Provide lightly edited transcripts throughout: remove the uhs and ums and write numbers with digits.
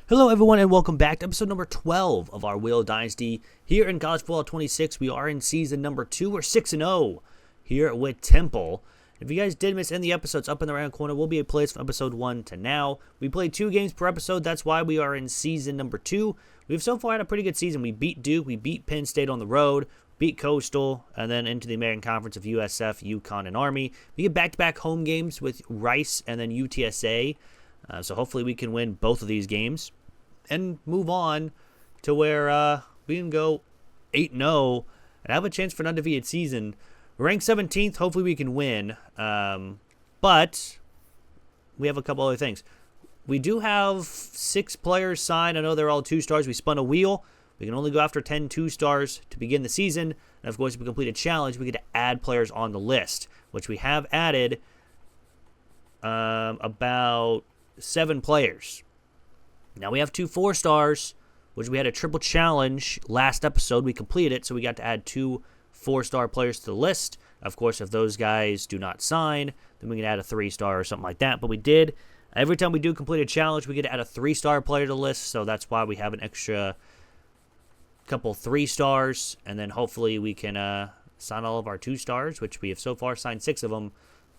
Hello everyone and welcome back to episode number 12 of our Wheel Dynasty. Here in College Football 26, we are in season number 2. We're 6-0 here with Temple. If you guys did miss any of the episodes, up in the right corner will be a place from episode 1 to now. We played 2 games per episode, that's why we are in season number 2. We've so far had a pretty good season. We beat Duke, we beat Penn State on the road, beat Coastal, and then into the American Conference of USF, UConn, and Army. We get back-to-back home games with Rice and then UTSA. So hopefully we can win both of these games and move on to where we can go 8-0 and have a chance for an undefeated season. We're ranked 17th. Hopefully we can win. But we have a couple other things. We do have 6 players signed. I know they're all 2-stars. We spun a wheel. We can only go after 10 2-stars to begin the season. And of course, if we complete a challenge, we get to add players on the list, which we have added about 7 players. Now we have 2 4-stars, which we had a triple challenge last episode. We completed it, so we got to add 2 4-star players to the list. Of course, if those guys do not sign, then we can add a 3-star or something like that. But we did. Every time we do complete a challenge, we get to add a 3-star player to the list, so that's why we have an extra couple 3-stars, and then hopefully we can sign all of our 2-stars, which we have so far signed 6 of them.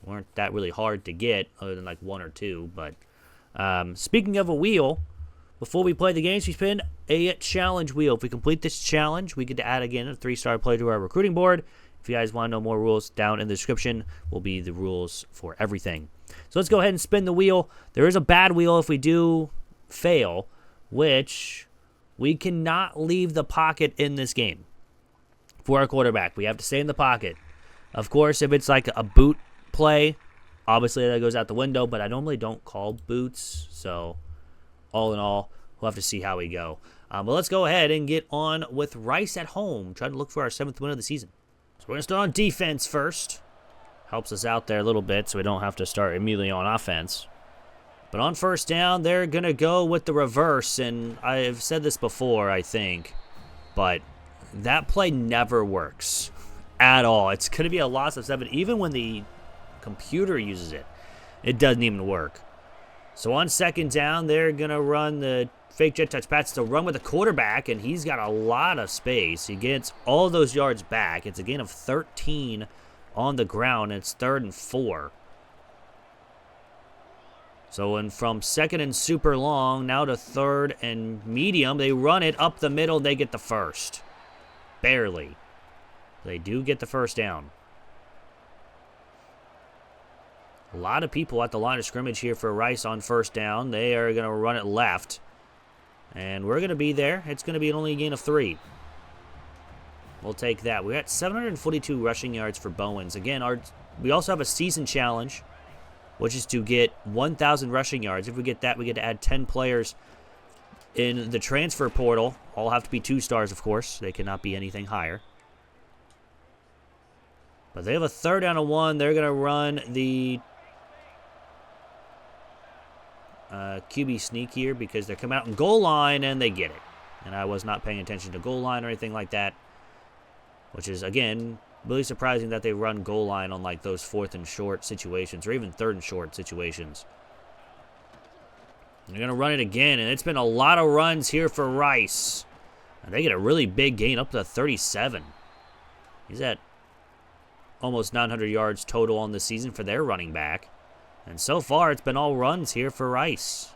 Weren't that really hard to get, other than like 1 or 2. But speaking of a wheel, before we play the games, we spin a challenge wheel. If we complete this challenge, we get to add again a 3-star player to our recruiting board. If you guys want to know more rules, down in the description will be the rules for everything. So let's go ahead and spin the wheel. There is a bad wheel if we do fail, which we cannot leave the pocket in this game for our quarterback. We have to stay in the pocket. Of course, if it's like a boot play, obviously that goes out the window, but I normally don't call boots, so all in all, we'll have to see how we go. But let's go ahead and get on with Rice at home, trying to look for our 7th win of the season. So we're going to start on defense first. Helps us out there a little bit so we don't have to start immediately on offense. But on first down, they're going to go with the reverse, and I've said this before, I think, but that play never works at all. It's going to be a loss of 7. Even when the computer uses it, it doesn't even work. So on second down, they're going to run the fake jet touch pass to run with the quarterback, and he's got a lot of space. He gets all those yards back. It's a gain of 13 on the ground, and it's 3rd and 4. So from 2nd and super long, now to 3rd and medium, they run it up the middle, they get the first. Barely. They do get the first down. A lot of people at the line of scrimmage here for Rice on first down. They are going to run it left. And we're going to be there. It's going to be only a gain of 3. We'll take that. We're at 742 rushing yards for Bowens. Again, we also have a season challenge, which is to get 1,000 rushing yards. If we get that, we get to add 10 players in the transfer portal. All have to be 2-stars, of course. They cannot be anything higher. But they have a 3rd down and 1. They're going to run the QB sneak here because they're coming out in goal line and they get it. And I was not paying attention to goal line or anything like that, which is, again, really surprising that they run goal line on like those 4th and short situations or even 3rd and short situations. They're going to run it again, and it's been a lot of runs here for Rice. And they get a really big gain up to 37. He's at almost 900 yards total on the season for their running back. And so far, it's been all runs here for Rice.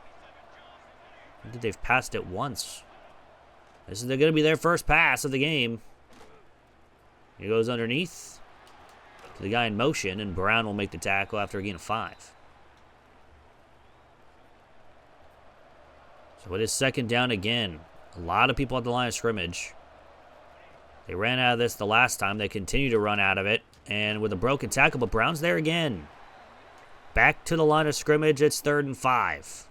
I think they've passed it once. This is going to be their first pass of the game. He goes underneath to the guy in motion, and Brown will make the tackle after a gain of 5. So it is 2nd down again. A lot of people at the line of scrimmage. They ran out of this the last time. They continue to run out of it. And with a broken tackle, but Brown's there again. Back to the line of scrimmage. It's 3rd and 5.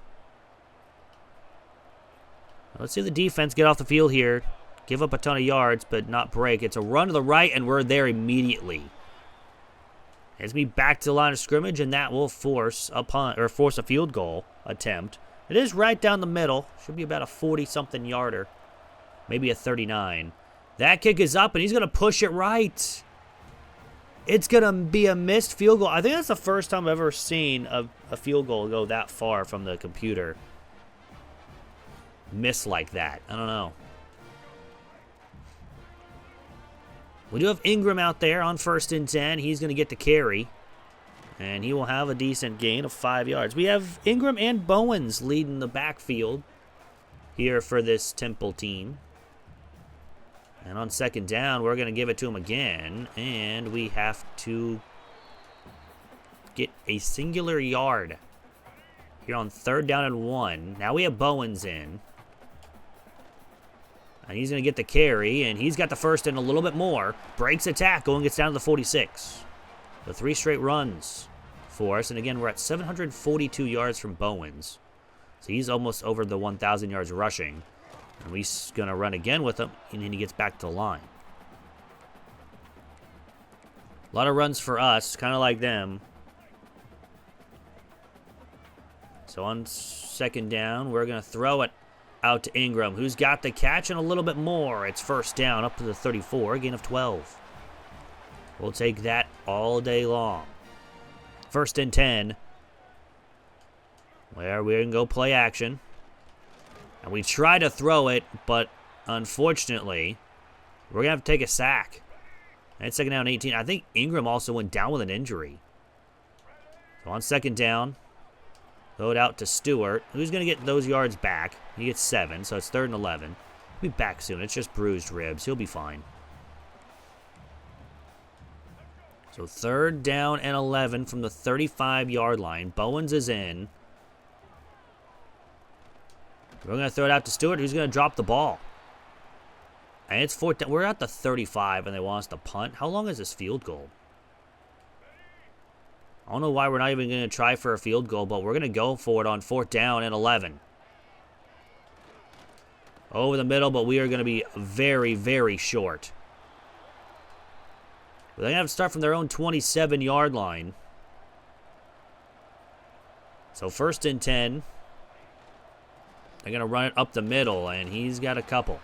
Let's see the defense get off the field here. Give up a ton of yards, but not break. It's a run to the right, and we're there immediately. It's me back to the line of scrimmage, and that will force a punt or force a field goal attempt. It is right down the middle. Should be about a 40-something yarder, maybe a 39. That kick is up, and he's going to push it right. It's going to be a missed field goal. I think that's the first time I've ever seen a field goal go that far from the computer. miss like that. I don't know. We do have Ingram out there on 1st and 10. He's going to get the carry. And he will have a decent gain of 5 yards. We have Ingram and Bowens leading the backfield here for this Temple team. And on 2nd down, we're going to give it to him again. And we have to get a singular yard here on 3rd down and 1. Now we have Bowens in. And he's going to get the carry, and he's got the first and a little bit more. Breaks a tackle and gets down to the 46. So 3 straight runs for us. And again, we're at 742 yards from Bowens. So he's almost over the 1,000 yards rushing. And we're going to run again with him, and then he gets back to the line. A lot of runs for us, kind of like them. So on 2nd down, we're going to throw it out to Ingram, who's got the catch and a little bit more. It's 1st down up to the 34, gain of 12. We'll take that all day long. 1st and 10, where we're going to go play action. And we try to throw it, but unfortunately, we're going to have to take a sack. And it's 2nd down 18. I think Ingram also went down with an injury. So on 2nd down, throw it out to Stewart, who's going to get those yards back. He gets 7, so it's 3rd and 11. He'll be back soon. It's just bruised ribs. He'll be fine. So 3rd down and 11 from the 35-yard line. Bowens is in. We're going to throw it out to Stewart, who's going to drop the ball. And it's 4th down. We're at the 35, and they want us to punt. How long is this field goal? I don't know why we're not even going to try for a field goal, but we're going to go for it on 4th down and 11. Over the middle, but we are going to be very, very short. They're going to have to start from their own 27-yard line. So 1st and 10. They're going to run it up the middle, and he's got a couple.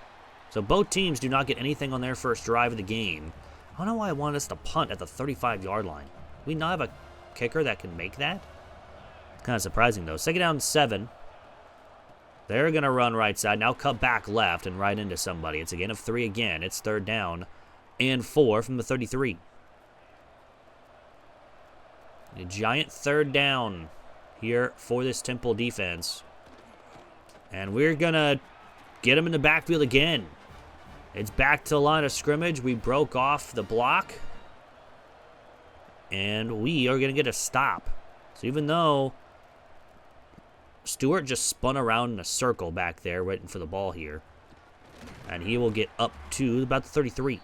So both teams do not get anything on their first drive of the game. I don't know why I wanted us to punt at the 35-yard line. We not have a kicker that can make that? Kind of surprising, though. 2nd down 7. They're going to run right side. Now cut back left and right into somebody. It's a gain of 3 again. It's 3rd down and 4 from the 33. A giant 3rd down here for this Temple defense. And we're going to get him in the backfield again. It's back to the line of scrimmage. We broke off the block. And we are going to get a stop. So even though Stewart just spun around in a circle back there waiting for the ball here. And he will get up to about the 33.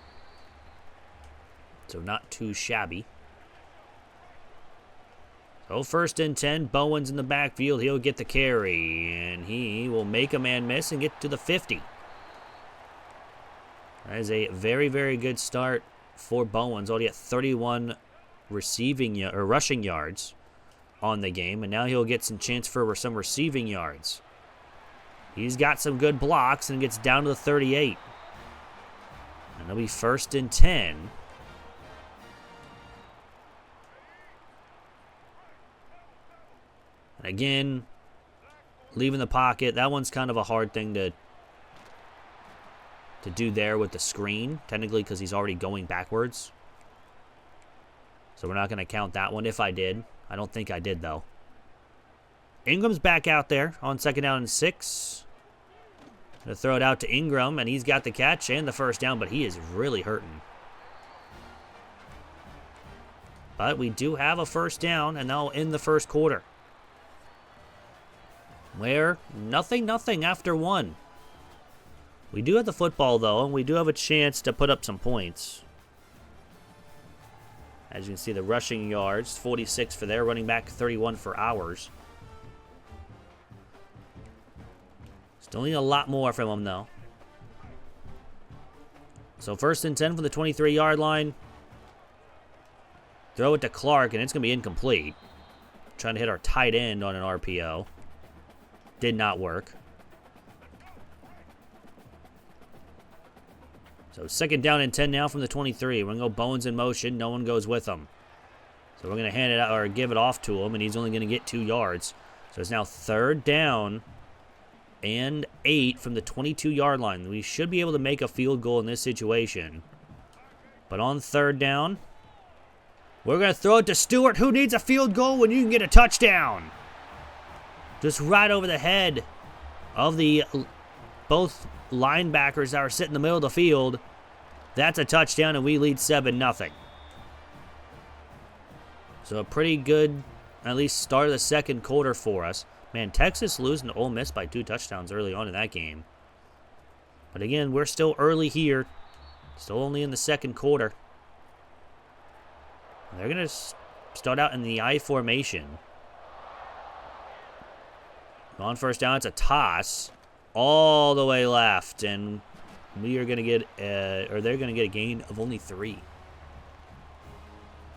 So not too shabby. So 1st and 10, Bowens in the backfield. He'll get the carry. And he will make a man miss and get to the 50. That is a very, very good start for Bowens. Already at 31 rushing yards on the game, and now he'll get some chance for some receiving yards. He's got some good blocks and gets down to the 38. And it'll be 1st and 10. And again, leaving the pocket. That one's kind of a hard thing to do there with the screen, technically, because he's already going backwards. So we're not going to count that one if I did. I don't think I did, though. Ingram's back out there on 2nd down and 6. Going to throw it out to Ingram, and he's got the catch and the 1st down, but he is really hurting. But we do have a 1st down, and now in the 1st quarter. Where nothing after 1. We do have the football, though, and we do have a chance to put up some points. As you can see, the rushing yards, 46 for their running back, 31 for ours. Still need a lot more from them, though. So 1st and 10 from the 23-yard line. Throw it to Clark, and it's going to be incomplete. Trying to hit our tight end on an RPO. Did not work. So 2nd down and 10 now from the 23. We're going to go Bowens in motion. No one goes with him. So we're going to hand it out or give it off to him, and he's only going to get 2 yards. So it's now 3rd down and 8 from the 22-yard line. We should be able to make a field goal in this situation. But on third down, we're going to throw it to Stewart. Who needs a field goal when you can get a touchdown? Just right over the head of the both linebackers that are sitting in the middle of the field. That's a touchdown, and we lead 7-0. So a pretty good, at least start of the second quarter for us. Man, Texas losing to Ole Miss by 2 touchdowns early on in that game. But again, we're still early here. Still only in the second quarter. They're going to start out in the I formation. On first down, it's a toss all the way left, and we are going to get, they're going to get a gain of only 3.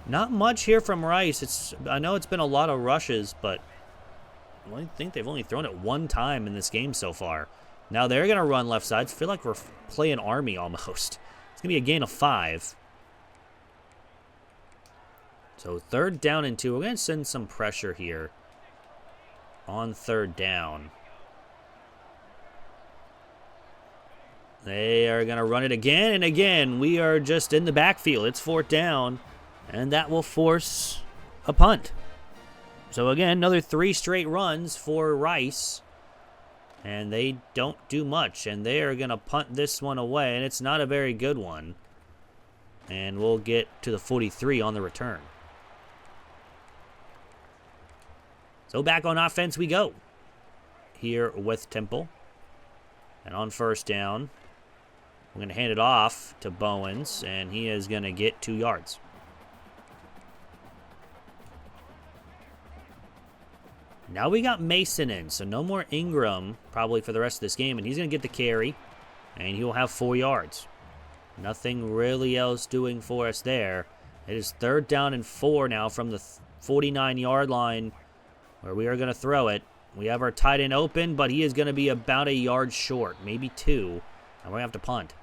Not much here from Rice. I know it's been a lot of rushes, but I think they've only thrown it 1 time in this game so far. Now they're going to run left sides. I feel like we're playing Army almost. It's going to be a gain of 5. So third down and 2. We're going to send some pressure here on third down. They are going to run it again and again. We are just in the backfield. It's fourth down, and that will force a punt. So again, another 3 straight runs for Rice, and they don't do much, and they are going to punt this one away, and it's not a very good one. And we'll get to the 43 on the return. So back on offense we go here with Temple. And on first down, we're going to hand it off to Bowens, and he is going to get 2 yards. Now we got Mason in, so no more Ingram probably for the rest of this game, and he's going to get the carry, and he will have 4 yards. Nothing really else doing for us there. It is third down and 4 now from the 49-yard line where we are going to throw it. We have our tight end open, but he is going to be about a yard short, maybe 2, and we're going to have to punt.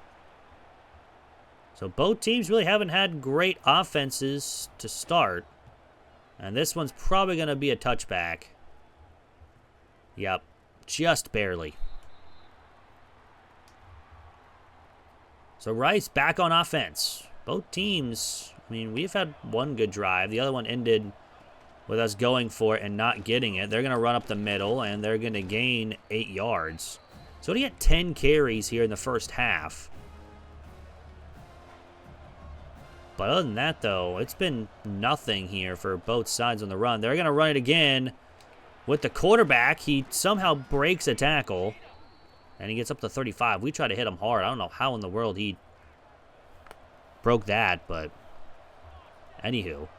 So both teams really haven't had great offenses to start, and this one's probably going to be a touchback. Yep, just barely. So Rice back on offense. Both teams, I mean, we've had one good drive. The other one ended with us going for it and not getting it. They're going to run up the middle, and they're going to gain 8 yards. So he had 10 carries here in the first half. But other than that, though, it's been nothing here for both sides on the run. They're going to run it again with the quarterback. He somehow breaks a tackle, and he gets up to 35. We try to hit him hard. I don't know how in the world he broke that, but anywho.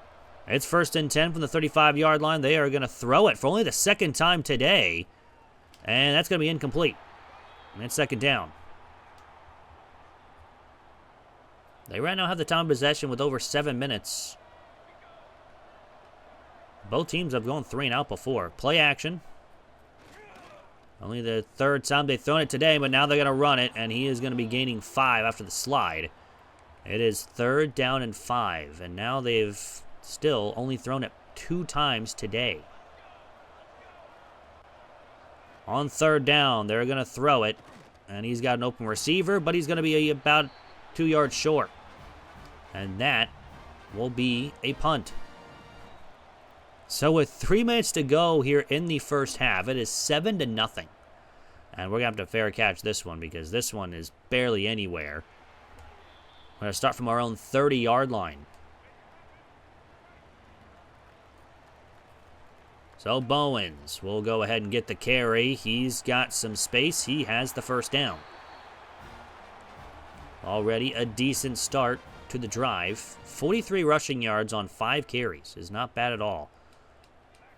It's first and 10 from the 35-yard line. They are going to throw it for only the second time today, and that's going to be incomplete. And it's second down. They right now have the time of possession with over 7 minutes. Both teams have gone 3 and out before. Play action. Only the third time they've thrown it today, but now they're going to run it, and he is going to be gaining 5 after the slide. It is third down and 5, and now they've still only thrown it 2 times today. On third down, they're going to throw it, and he's got an open receiver, but he's going to be about 2 yards short. And that will be a punt. So with 3 minutes to go here in the first half, it is 7-0. And we're going to have to fair catch this one because this one is barely anywhere. We're going to start from our own 30-yard line. So Bowens will go ahead and get the carry. He's got some space. He has the first down. Already a decent start to the drive. 43 rushing yards on 5 carries is not bad at all.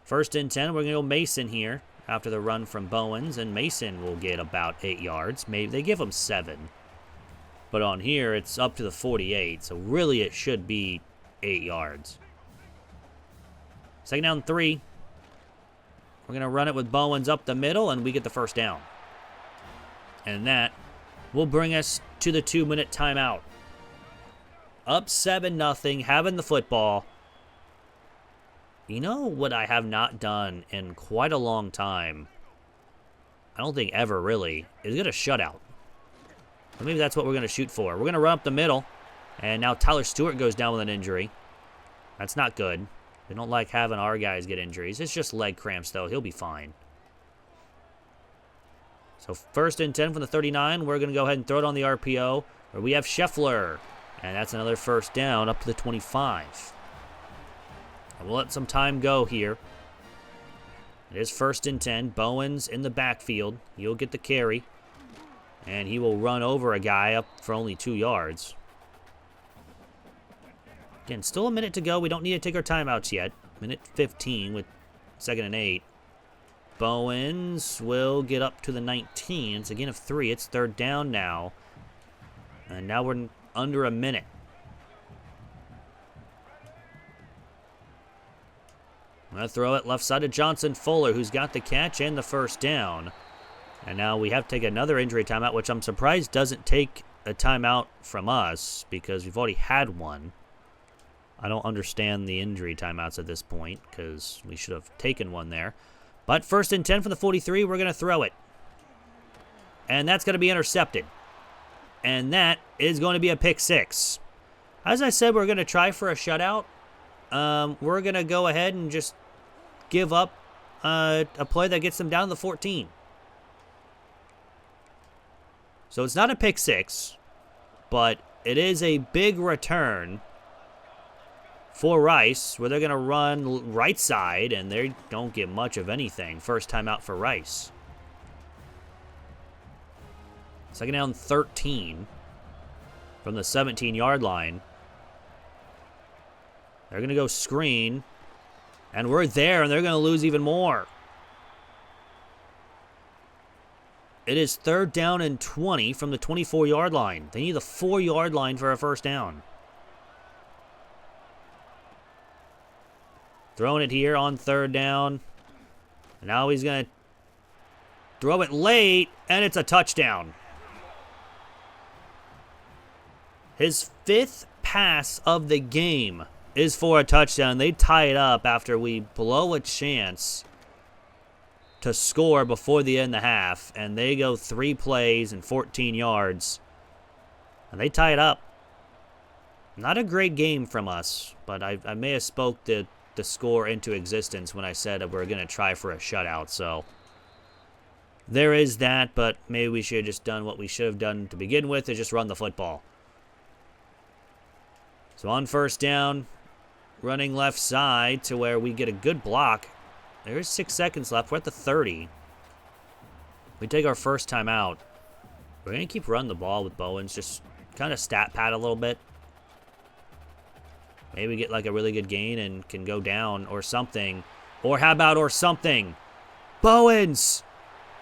First and 10, we're going to go Mason here after the run from Bowens, and Mason will get about 8 yards. Maybe they give him 7. But on here, it's up to the 48, so really it should be 8 yards. Second down 3. We're going to run it with Bowens up the middle, and we get the first down. And that will bring us to the 2-minute timeout. Up 7-0, having the football. You know what I have not done in quite a long time I don't think ever really, is get a shutout. Or maybe that's what we're going to shoot for. We're going to run up the middle. And now Tyler Stewart goes down with an injury. That's not good. We don't like having our guys get injuries. It's just leg cramps, though. He'll be fine. So 1st and 10 from the 39. We're going to go ahead and throw it on the RPO. Where we have Scheffler. And that's another 1st down up to the 25. And we'll let some time go here. It is 1st and 10. Bowens in the backfield. He'll get the carry. And he will run over a guy up for only 2 yards. Again, still a minute to go. We don't need to take our timeouts yet. Minute 15 with 2nd and 8. Bowens will get up to the 19. It's a gain of 3. It's 3rd down now. And now we're under a minute. I'm going to throw it left side to Johnson Fuller, who's got the catch and the 1st down. And now we have to take another injury timeout, which I'm surprised doesn't take a timeout from us because we've already had one. I don't understand the injury timeouts at this point because we should have taken one there. But 1st and 10 from the 43, we're going to throw it. And that's going to be intercepted. And that is going to be a pick 6. As I said, we're going to try for a shutout. We're going to go ahead and just give up a play that gets them down to the 14. So it's not a pick 6, but it is a big return for Rice, where they're going to run right side, and they don't get much of anything. 1st time out for Rice. 2nd down 13 from the 17-yard line. They're going to go screen, and we're there, and they're going to lose even more. It is 3rd down and 20 from the 24-yard line. They need the 4-yard line for a 1st down. Throwing it here on 3rd down. And now he's going to throw it late, and it's a touchdown. His 5th pass of the game is for a touchdown. They tie it up after we blow a chance to score before the end of the half, and they go 3 plays and 14 yards, and they tie it up. Not a great game from us, but I may have spoke the score into existence when I said that we're going to try for a shutout, so there is that, but maybe we should have just done what we should have done to begin with, is just run the football. So on 1st down, running left side to where we get a good block. There's 6 seconds left. We're at the 30. We take our 1st time out. We're going to keep running the ball with Bowens. Just kind of stat pad a little bit. Maybe get like a really good gain and can go down or something. Or how about or something? Bowens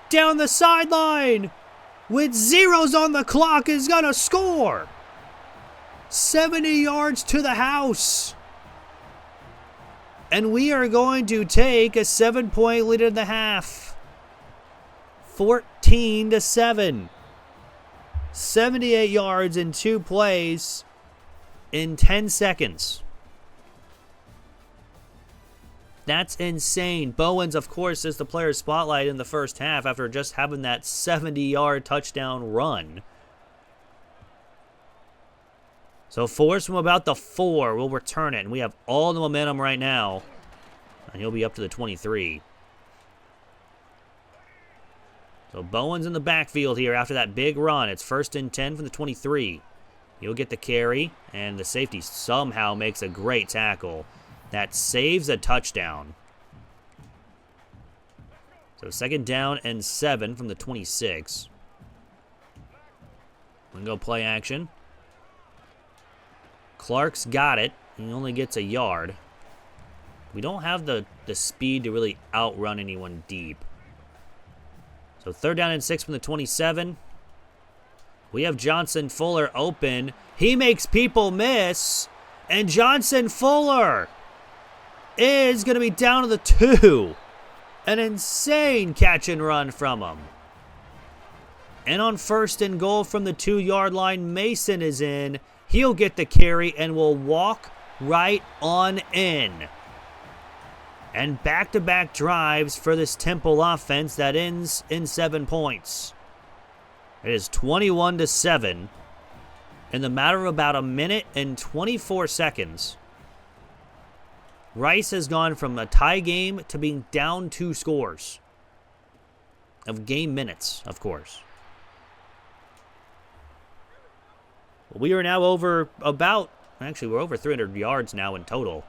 down the sideline with zeros on the clock is going to score. 70 yards to the house. And we are going to take a 7-point lead in the half. 14-7. 78 yards in 2 plays in 10 seconds. That's insane. Bowens, of course, is the player spotlight in the 1st half after just having that 70-yard touchdown run. So 4's from about the 4. We'll return it, and we have all the momentum right now. And he'll be up to the 23. So Bowens in the backfield here after that big run. It's 1st and 10 from the 23. He'll get the carry, and the safety somehow makes a great tackle. That saves a touchdown. So 2nd down and 7 from the 26. We can go play action. Clark's got it. He only gets a yard. We don't have the speed to really outrun anyone deep. So 3rd down and 6 from the 27. We have Johnson Fuller open. He makes people miss. And Johnson Fuller is going to be down to the 2. An insane catch and run from him. And on 1st and goal from the 2-yard line, Mason is in. He'll get the carry and will walk right on in. And back-to-back drives for this Temple offense that ends in 7 points. It is 21-7 in the matter of about a minute and 24 seconds. Rice has gone from a tie game to being down 2 scores. Of game minutes, of course. We are now over we're over 300 yards now in total.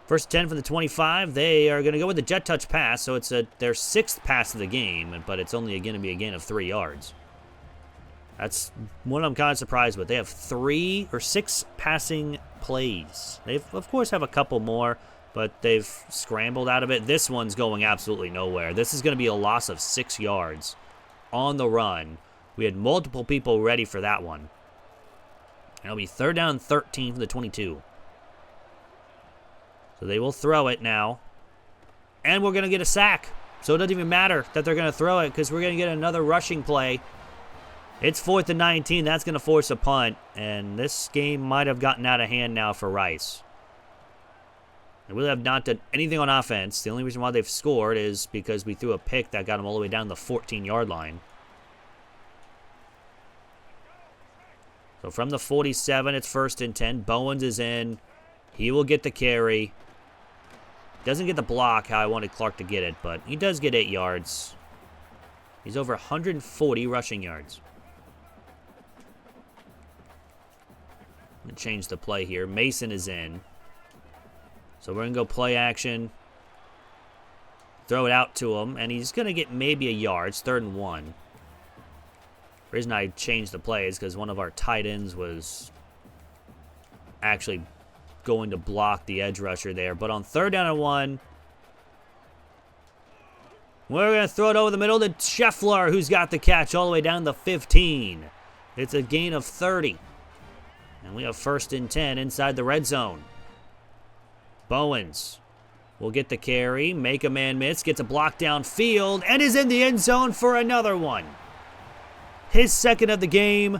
First 10 from the 25. They are going to go with the jet touch pass, so it's their 6th pass of the game, but it's only going to be a gain of 3 yards. That's one I'm kind of surprised with. They have 3 or 6 passing plays. They, of course, have a couple more, but they've scrambled out of it. This one's going absolutely nowhere. This is going to be a loss of 6 yards on the run. We had multiple people ready for that one. It'll be 3rd down and 13 from the 22. So they will throw it now. And we're going to get a sack. So it doesn't even matter that they're going to throw it because we're going to get another rushing play. It's 4th and 19. That's going to force a punt. And this game might have gotten out of hand now for Rice. They really have not done anything on offense. The only reason why they've scored is because we threw a pick that got them all the way down the 14-yard line. So from the 47, it's 1st and 10. Bowens is in. He will get the carry. Doesn't get the block how I wanted Clark to get it, but he does get 8 yards. He's over 140 rushing yards. I'm going to change the play here. Mason is in. So we're going to go play action. Throw it out to him, and he's going to get maybe a yard. It's 3rd and 1. The reason I changed the play is because one of our tight ends was actually going to block the edge rusher there. But on 3rd down and 1, we're going to throw it over the middle to Scheffler, who's got the catch all the way down the 15. It's a gain of 30. And we have 1st and 10 inside the red zone. Bowens will get the carry, make a man miss, gets a block downfield, and is in the end zone for another one. His 2nd of the game.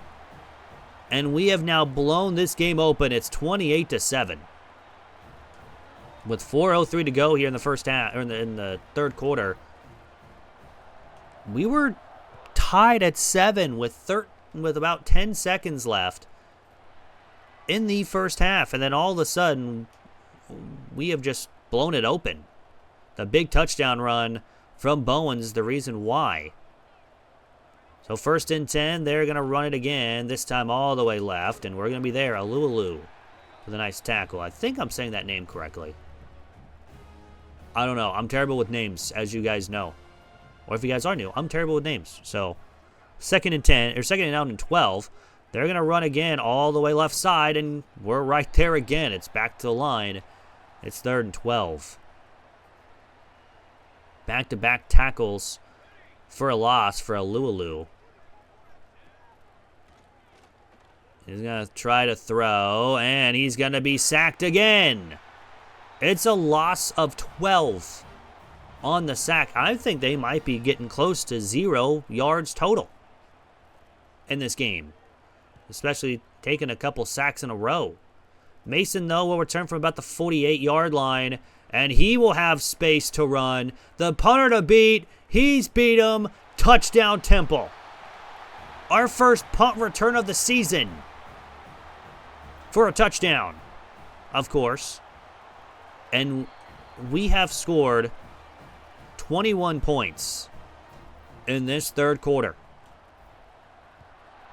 And we have now blown this game open. It's 28-7. With 4:03 to go here in the first half, or in the 3rd quarter, we were tied at 7 with about 10 seconds left in the first half, and then all of a sudden, we have just blown it open. The big touchdown run from Bowens is the reason why. So 1st and 10, they're going to run it again, this time all the way left, and we're going to be there. Alualu with a nice tackle. I think I'm saying that name correctly. I don't know. I'm terrible with names, as you guys know. Or if you guys are new, I'm terrible with names. So 2nd and 10, or 2nd and down and 12, they're going to run again all the way left side, and we're right there again. It's back to the line. It's 3rd and 12. Back-to-back tackles for a loss for Alualu. He's going to try to throw, and he's going to be sacked again. It's a loss of 12 on the sack. I think they might be getting close to 0 yards total in this game, especially taking a couple sacks in a row. Mason, though, will return from about the 48-yard line, and he will have space to run. The punter to beat. He's beat him. Touchdown, Temple. Our first punt return of the season for a touchdown, of course. And we have scored 21 points in this 3rd quarter.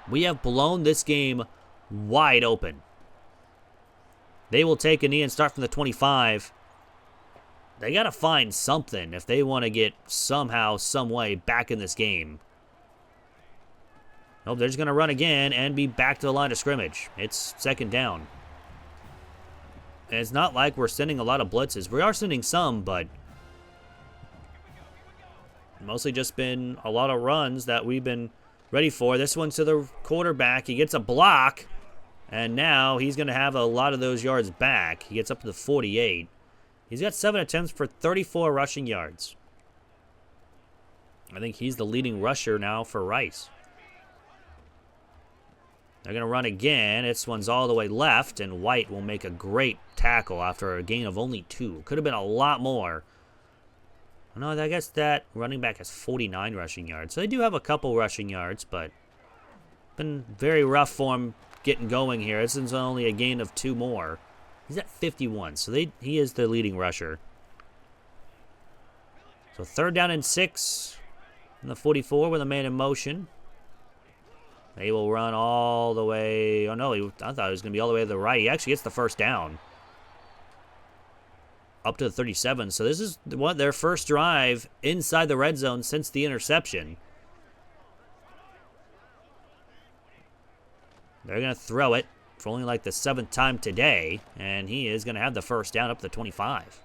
We have blown this game wide open. They will take a knee and start from the 25. They got to find something if they want to get somehow, some way back in this game. Nope, they're just going to run again and be back to the line of scrimmage. It's 2nd down. And it's not like we're sending a lot of blitzes. We are sending some, but mostly just been a lot of runs that we've been ready for. This one's to the quarterback. He gets a block, and now he's going to have a lot of those yards back. He gets up to the 48. He's got 7 attempts for 34 rushing yards. I think he's the leading rusher now for Rice. They're going to run again. This one's all the way left, and White will make a great tackle after a gain of only 2. Could have been a lot more. No, I guess that running back has 49 rushing yards. So they do have a couple rushing yards, but been very rough for him getting going here. This is only a gain of 2 more. He's at 51, so he is the leading rusher. So 3rd down and 6 in the 44 with a man in motion. They will run all the way. Oh, no, I thought it was going to be all the way to the right. He actually gets the 1st down. Up to the 37. So this is their first drive inside the red zone since the interception. They're going to throw it for only like the 7th time today. And he is going to have the 1st down up to the 25.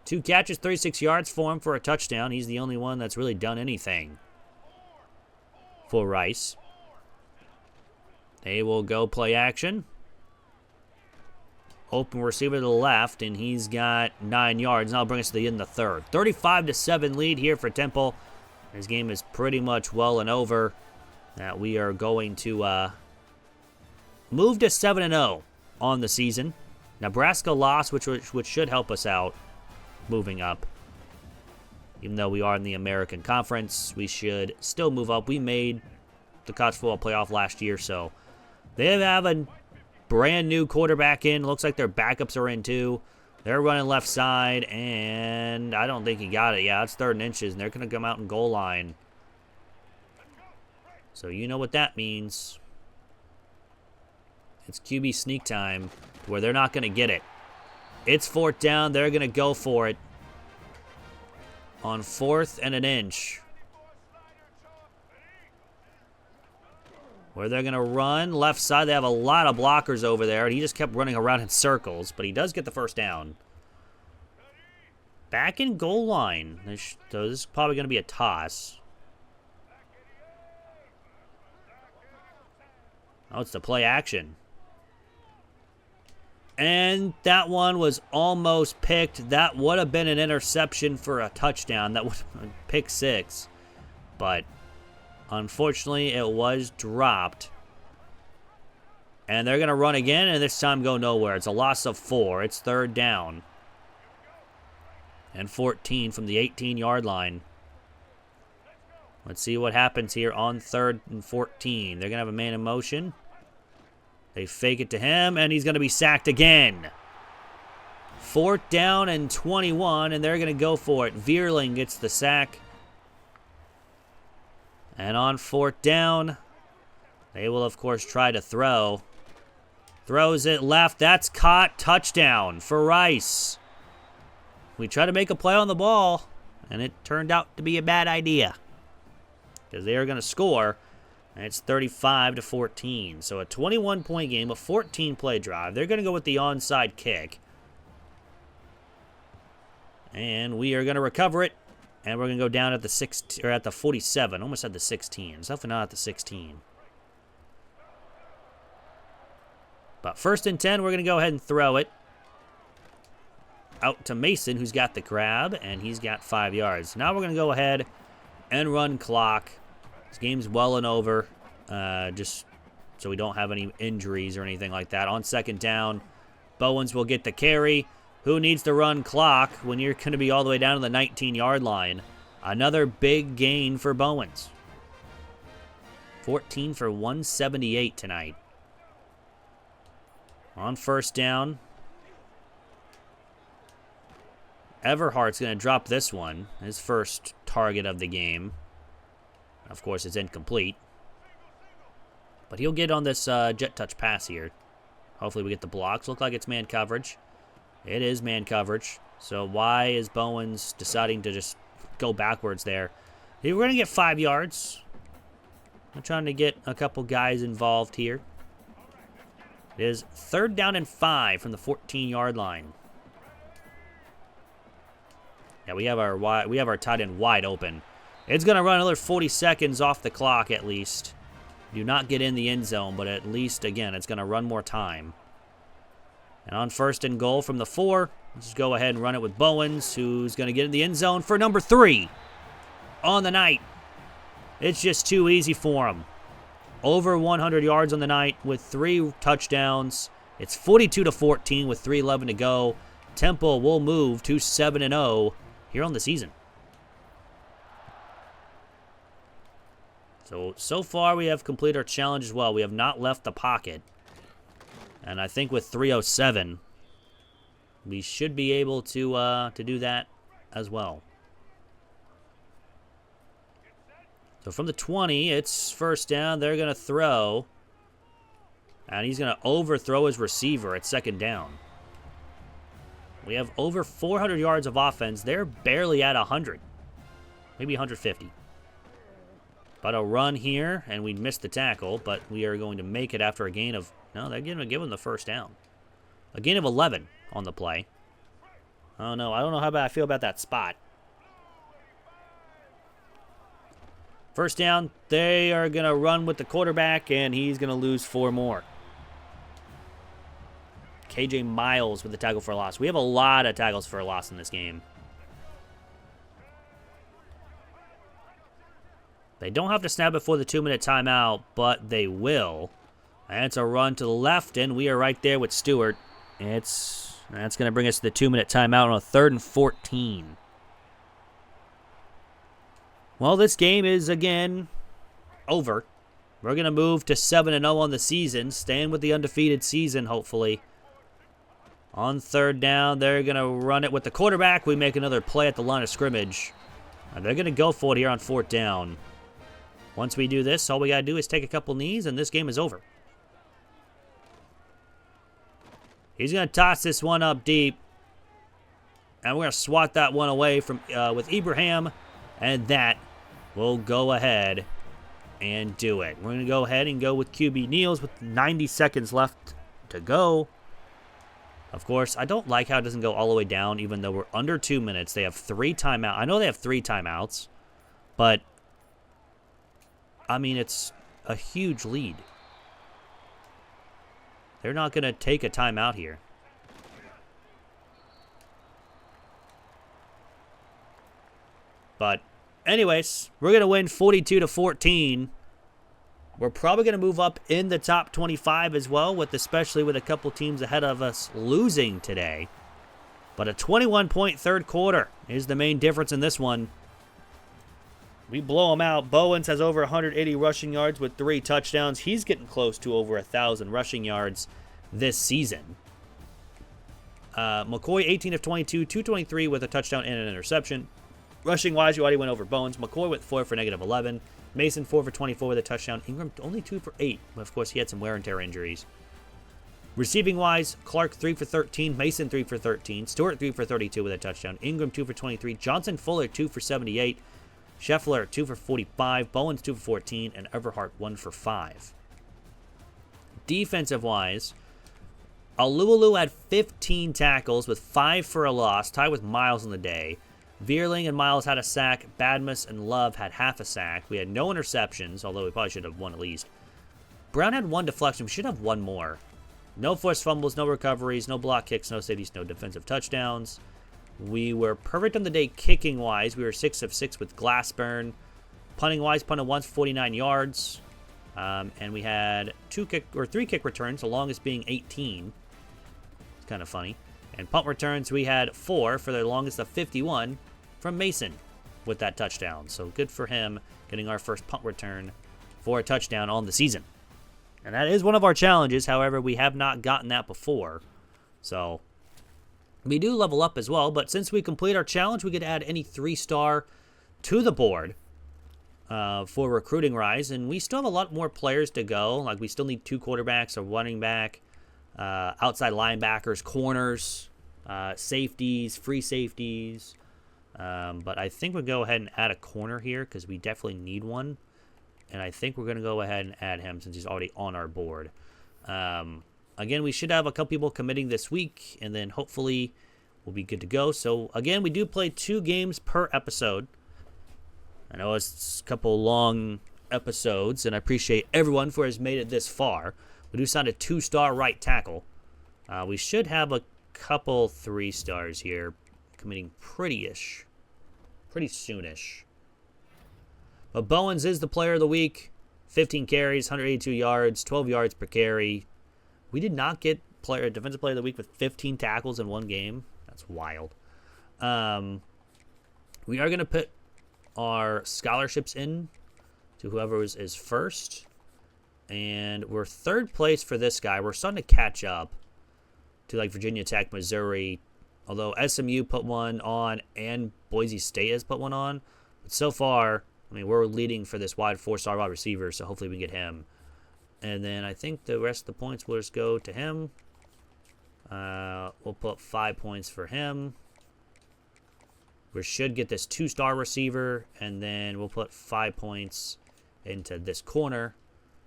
2 catches, 36 yards for him for a touchdown. He's the only one that's really done anything for Rice. They will go play action. Open receiver to the left, and he's got 9 yards. Now bring us to the end of the 3rd. 35-7 lead here for Temple. This game is pretty much well and over. That we are going to move to 7-0 on the season. Nebraska lost, which should help us out moving up. Even though we are in the American Conference, we should still move up. We made the college football playoff last year, so they have a brand new quarterback in. Looks like their backups are in too. They're running left side, and I don't think he got it. Yeah, it's 3rd and inches, and they're going to come out and goal line. So you know what that means. It's QB sneak time, where they're not going to get it. It's 4th down. They're going to go for it. On 4th and an inch. Where they're going to run left side. They have a lot of blockers over there. And he just kept running around in circles. But he does get the 1st down. Back in goal line. So this is probably going to be a toss. Oh, it's the play action. And that one was almost picked. That would have been an interception for a touchdown. That would have been pick 6. But unfortunately, it was dropped. And they're going to run again, and this time go nowhere. It's a loss of 4. It's 3rd down. And 14 from the 18-yard line. Let's see what happens here on 3rd and 14. They're going to have a man in motion. They fake it to him, and he's going to be sacked again. 4th down and 21, and they're going to go for it. Vierling gets the sack. And on 4th down, they will, of course, try to throw. Throws it left. That's caught. Touchdown for Rice. We try to make a play on the ball, and it turned out to be a bad idea. Because they are going to score. And it's 35-14. So a 21-point game, a 14-play drive. They're going to go with the onside kick. And we are going to recover it. And we're going to go down at the 47. Almost at the 16. It's definitely not at the 16. But 1st and 10, we're going to go ahead and throw it. Out to Mason, who's got the grab. And he's got 5 yards. Now we're going to go ahead and run clock. This game's well and over, just so we don't have any injuries or anything like that. On 2nd down, Bowens will get the carry. Who needs to run clock when you're going to be all the way down to the 19-yard line? Another big gain for Bowens. 14 for 178 tonight. On 1st down, Everhart's going to drop this one, his first target of the game. Of course, it's incomplete. But he'll get on this jet touch pass here. Hopefully we get the blocks. Look like it's man coverage. It is man coverage. So why is Bowens deciding to just go backwards there? We're going to get 5 yards. I'm trying to get a couple guys involved here. It is 3rd down and 5 from the 14-yard line. Yeah, we have our tight end wide open. It's going to run another 40 seconds off the clock at least. Do not get in the end zone, but at least, again, it's going to run more time. And on 1st and goal from the 4, let's just go ahead and run it with Bowens, who's going to get in the end zone for number 3 on the night. It's just too easy for him. over 100 yards on the night with 3 touchdowns. It's 42-14 with 3:11 to go. Temple will move to 7-0 here on the season. So far we have completed our challenge as well. We have not left the pocket. And I think with 3:07, we should be able to do that as well. So from the 20, it's first down. They're going to throw. And he's going to overthrow his receiver at second down. We have over 400 yards of offense. They're barely at 100. Maybe 150. But a run here, and we missed the tackle, but we are going to make it after a gain of... No, they're going to give him the first down. A gain of 11 on the play. Oh, no, I don't know how I feel about that spot. First down, they are going to run with the quarterback, and he's going to lose 4 more. KJ Miles with the tackle for a loss. We have a lot of tackles for a loss in this game. They don't have to snap before the 2-minute timeout, but they will. And it's a run to the left, and we are right there with Stewart. That's going to bring us to the 2-minute timeout on a 3rd and 14. Well, this game is, again, over. We're going to move to 7-0 on the season, staying with the undefeated season, hopefully. On 3rd down, they're going to run it with the quarterback. We make another play at the line of scrimmage. And they're going to go for it here on 4th down. Once we do this, all we got to do is take a couple knees, and this game is over. He's going to toss this one up deep. And we're going to swat that one away from with Ibrahim. And that will go ahead and do it. We're going to go ahead and go with QB Niels with 90 seconds left to go. Of course, I don't like how it doesn't go all the way down, even though we're under 2 minutes. They have 3 timeouts. I know they have 3 timeouts, but, I mean, it's a huge lead. They're not going to take a timeout here. But, anyways, we're going to win 42-14. We're probably going to move up in the top 25 as well, especially with a couple teams ahead of us losing today. But a 21-point 3rd quarter is the main difference in this one. We blow them out. Bowens has over 180 rushing yards with 3 touchdowns. He's getting close to over 1,000 rushing yards this season. McCoy, 18 of 22, 223 with a touchdown and an interception. Rushing-wise, you already went over Bowens. McCoy with 4 for negative 11. Mason 4 for 24 with a touchdown. Ingram only 2 for 8. But of course, he had some wear and tear injuries. Receiving-wise, Clark 3 for 13. Mason 3 for 13. Stewart 3 for 32 with a touchdown. Ingram 2 for 23. Johnson Fuller 2 for 78. Scheffler 2 for 45. Bowens 2 for 14. And Everhart 1 for 5. Defensive-wise, Alualu had 15 tackles with 5 for a loss, tied with Miles on the day. Vierling and Miles had a sack. Badmus and Love had half a sack. We had no interceptions, although we probably should have one at least. Brown had 1 deflection. We should have 1 more. No forced fumbles, no recoveries, no block kicks, no safeties, no defensive touchdowns. We were perfect on the day kicking-wise. We were 6 of 6 with Glassburn. Punting-wise, punted once for 49 yards. And we had 3 kick returns, the longest being 18. It's kind of funny. And punt returns, we had 4 for the longest of 51 from Mason with that touchdown. So good for him getting our first punt return for a touchdown on the season. And that is one of our challenges. However, we have not gotten that before. So we do level up as well. But since we complete our challenge, we could add any 3-star to the board for recruiting rise. And we still have a lot more players to go. Like we still need 2 quarterbacks, a running back, outside linebackers, corners, safeties, free safeties. But I think we'll go ahead and add a corner here because we definitely need one. And I think we're going to go ahead and add him since he's already on our board. Again, we should have a couple people committing this week, and then hopefully we'll be good to go. So, again, we do play 2 games per episode. I know it's a couple long episodes, and I appreciate everyone who has made it this far. We do sign a 2-star right tackle. We should have a couple 3-stars here committing pretty soonish. But Bowens is the player of the week. 15 carries, 182 yards, 12 yards per carry. We did not get defensive player of the week with 15 tackles in one game. That's wild. We are going to put our scholarships in to whoever is first. And we're third place for this guy. We're starting to catch up to like Virginia Tech, Missouri. Although SMU put one on and Boise State has put one on. But so far, I mean, we're leading for this wide 4-star wide receiver, so hopefully we get him. And then I think the rest of the points will just go to him. We'll put 5 points for him. We should get this 2-star receiver, and then we'll put 5 points into this corner,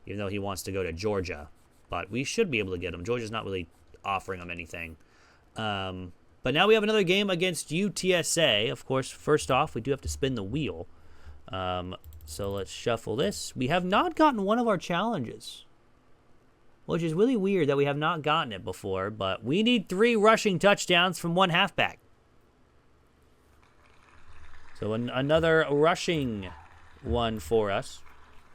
even though he wants to go to Georgia. But we should be able to get him. Georgia's not really offering him anything. But now we have another game against UTSA. Of course, first off, we do have to spin the wheel. So let's shuffle this. We have not gotten one of our challenges, which is really weird that we have not gotten it before. But we need 3 rushing touchdowns from 1 halfback. So another rushing one for us.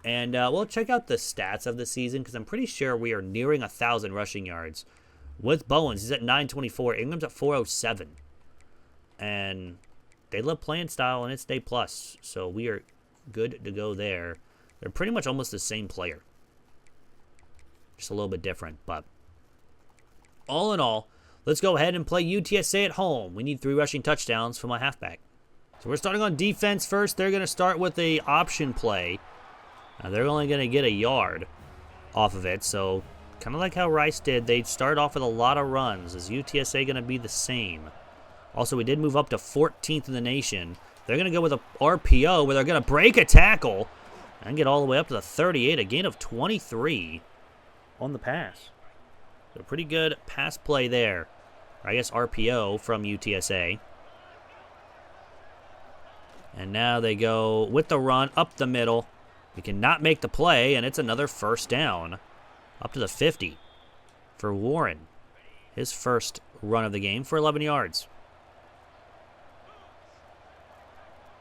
And we'll check out the stats of the season because I'm pretty sure we are nearing 1,000 rushing yards. With Bowens, he's at 924. Ingram's at 407. And they love playing style, and it's day plus. So we are good to go there. They're pretty much almost the same player. Just a little bit different. But all in all, let's go ahead and play UTSA at home. We need 3 rushing touchdowns from my halfback. So we're starting on defense first. They're going to start with a option play. They're only going to get a yard off of it. So kind of like how Rice did, they start off with a lot of runs. Is UTSA going to be the same? Also, we did move up to 14th in the nation. They're going to go with a RPO where they're going to break a tackle and get all the way up to the 38, a gain of 23 on the pass. So pretty good pass play there. Or I guess RPO from UTSA. And now they go with the run up the middle. We cannot make the play, and it's another first down. Up to the 50 for Warren. His first run of the game for 11 yards.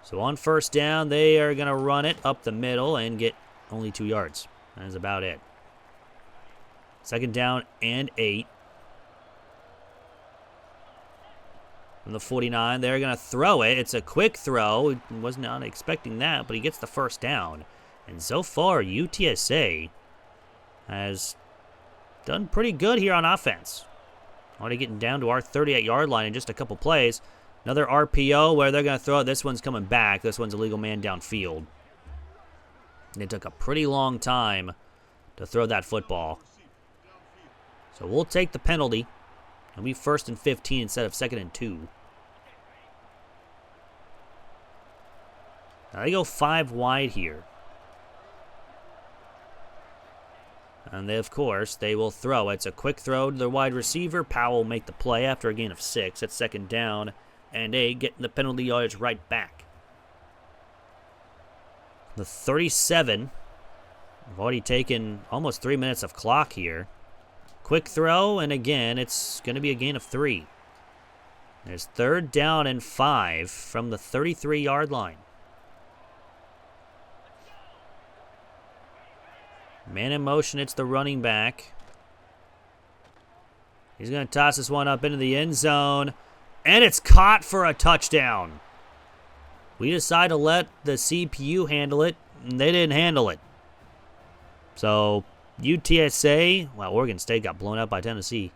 So on first down, they are going to run it up the middle and get only 2 yards. That is about it. Second down and 8. From the 49, they're going to throw it. It's a quick throw. Was not expecting that, but he gets the first down. And so far, UTSA has done pretty good here on offense. Already getting down to our 38-yard line in just a couple plays. Another RPO where they're going to throw it. This one's coming back. This one's a legal man downfield. And it took a pretty long time to throw that football. So we'll take the penalty. It'll be 1st and 15 instead of 2nd and 2. Now they go 5 wide here. And they, of course, they will throw. It's a quick throw to their wide receiver. Powell will make the play after a gain of 6. That's 2nd down and 8, getting the penalty yards right back. The 37. We've already taken almost 3 minutes of clock here. Quick throw, and again, it's going to be a gain of 3. There's 3rd down and 5 from the 33-yard line. Man in motion, it's the running back. He's going to toss this one up into the end zone, and it's caught for a touchdown. We decide to let the CPU handle it, and they didn't handle it. So UTSA, well, Oregon State got blown out by Tennessee.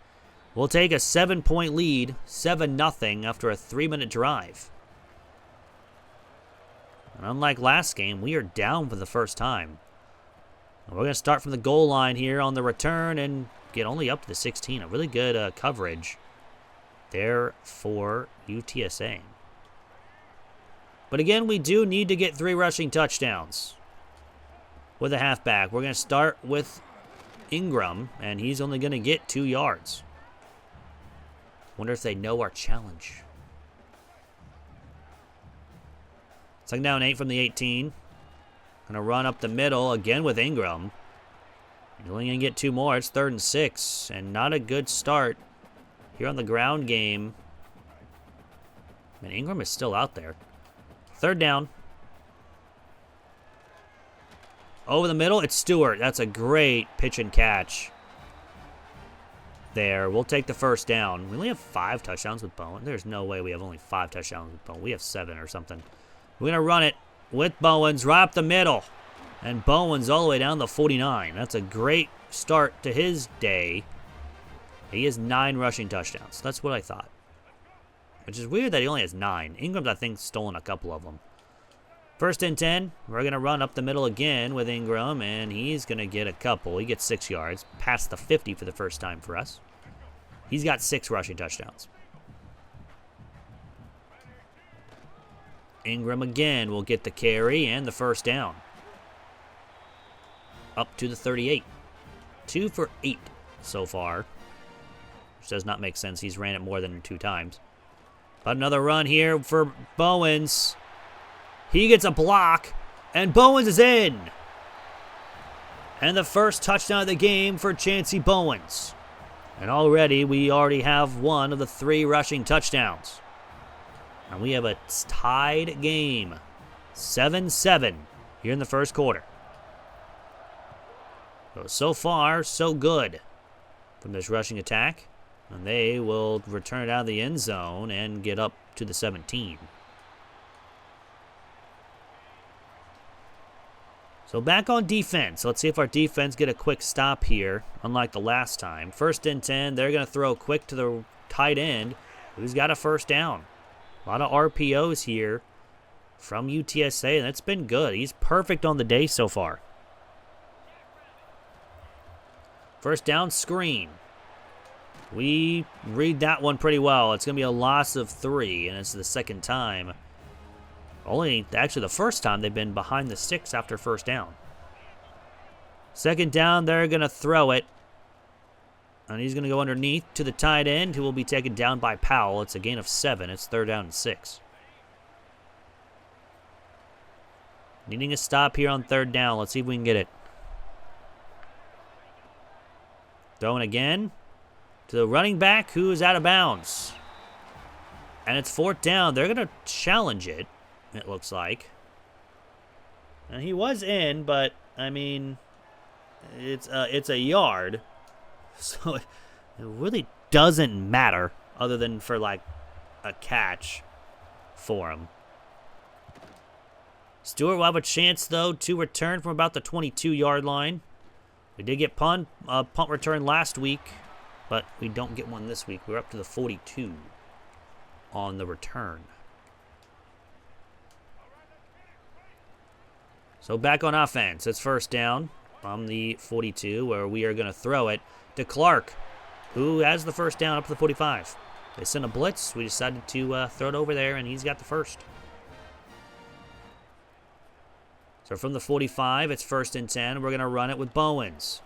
We'll take a 7-point lead, 7-0 after a 3-minute drive. And unlike last game, we are down for the first time. And we're going to start from the goal line here on the return and get only up to the 16. A really good coverage there for UTSA. But again, we do need to get 3 rushing touchdowns with a halfback. We're going to start with Ingram, and he's only going to get 2 yards. Wonder if they know our challenge. 2nd down 8 from the 18. Going to run up the middle again with Ingram. He's only going to get 2 more. It's 3rd and 6, and not a good start here on the ground game. And Ingram is still out there. 3rd down. Over the middle, it's Stewart. That's a great pitch and catch. There, we'll take the first down. We only have 5 touchdowns with Bowen. There's no way we have only 5 touchdowns with Bowen. We have 7 or something. We're going to run it with Bowens right up the middle. And Bowens all the way down the 49. That's a great start to his day. He has 9 rushing touchdowns. That's what I thought. Which is weird that he only has 9. Ingram's, I think, stolen a couple of them. First and 10. We're going to run up the middle again with Ingram, and he's going to get a couple. He gets 6 yards, past the 50 for the first time for us. He's got 6 rushing touchdowns. Ingram again will get the carry and the first down. Up to the 38. 2 for 8 so far. Which does not make sense. He's ran it more than 2 times. But another run here for Bowens. He gets a block, and Bowens is in. And the first touchdown of the game for Chancey Bowens. And we already have one of the 3 rushing touchdowns. And we have a tied game. 7-7 here in the first quarter. So far, so good from this rushing attack. And they will return it out of the end zone and get up to the 17. So back on defense. Let's see if our defense get a quick stop here, unlike the last time. First and 10, they're going to throw quick to the tight end, who's got a first down. A lot of RPOs here from UTSA, and it's been good. He's perfect on the day so far. First down screen. We read that one pretty well. It's going to be a loss of 3, and it's the second time. Actually the first time they've been behind the sticks after first down. Second down, they're going to throw it. And he's going to go underneath to the tight end, who will be taken down by Powell. It's a gain of 7. It's 3rd down and 6. Needing a stop here on 3rd down. Let's see if we can get it. Throwing again to the running back, who is out of bounds. And it's 4th down. They're going to challenge it, it looks like. And he was in, but, I mean, it's a yard. So it really doesn't matter other than for, like, a catch for him. Stewart will have a chance, though, to return from about the 22-yard line. We did get punt return last week, but we don't get one this week. We're up to the 42 on the return. So back on offense. It's first down from the 42, where we are going to throw it to Clark, who has the first down up to the 45. They sent a blitz. We decided to throw it over there, and he's got the first. So from the 45, it's 1st and 10. We're going to run it with Bowens.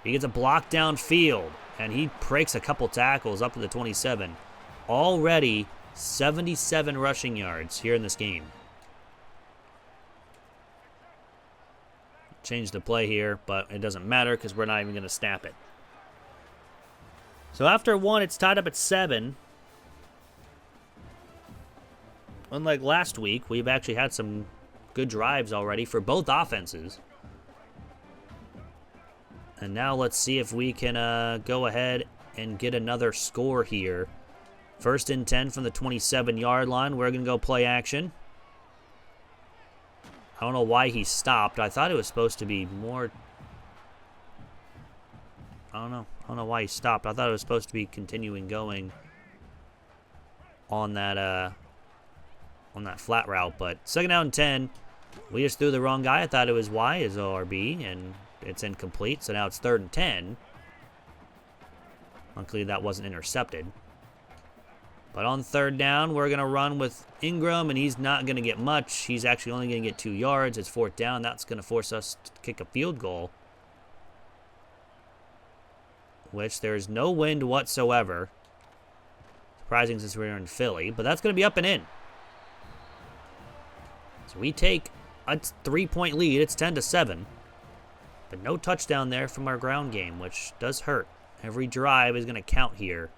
He gets a block downfield, and he breaks a couple tackles up to the 27. Already 77 rushing yards here in this game. Change the play here, but it doesn't matter because we're not even going to snap it. So after 1, it's tied up at 7. Unlike last week, we've actually had some good drives already for both offenses. And now let's see if we can go ahead and get another score here. 1st and 10 from the 27-yard line. We're going to go play action. I don't know why he stopped. I thought it was supposed to be more... I don't know why he stopped. I thought it was supposed to be continuing going on that flat route. But 2nd down and 10. We just threw the wrong guy. I thought it was Y as ORB, and it's incomplete. So now it's 3rd and 10. Luckily, that wasn't intercepted. But on 3rd down, we're going to run with Ingram, and he's not going to get much. He's actually only going to get 2 yards. It's 4th down. That's going to force us to kick a field goal, which there's no wind whatsoever. Surprising since we're in Philly, but that's going to be up and in. So we take a 3-point lead. It's 10-7. But no touchdown there from our ground game, which does hurt. Every drive is going to count here.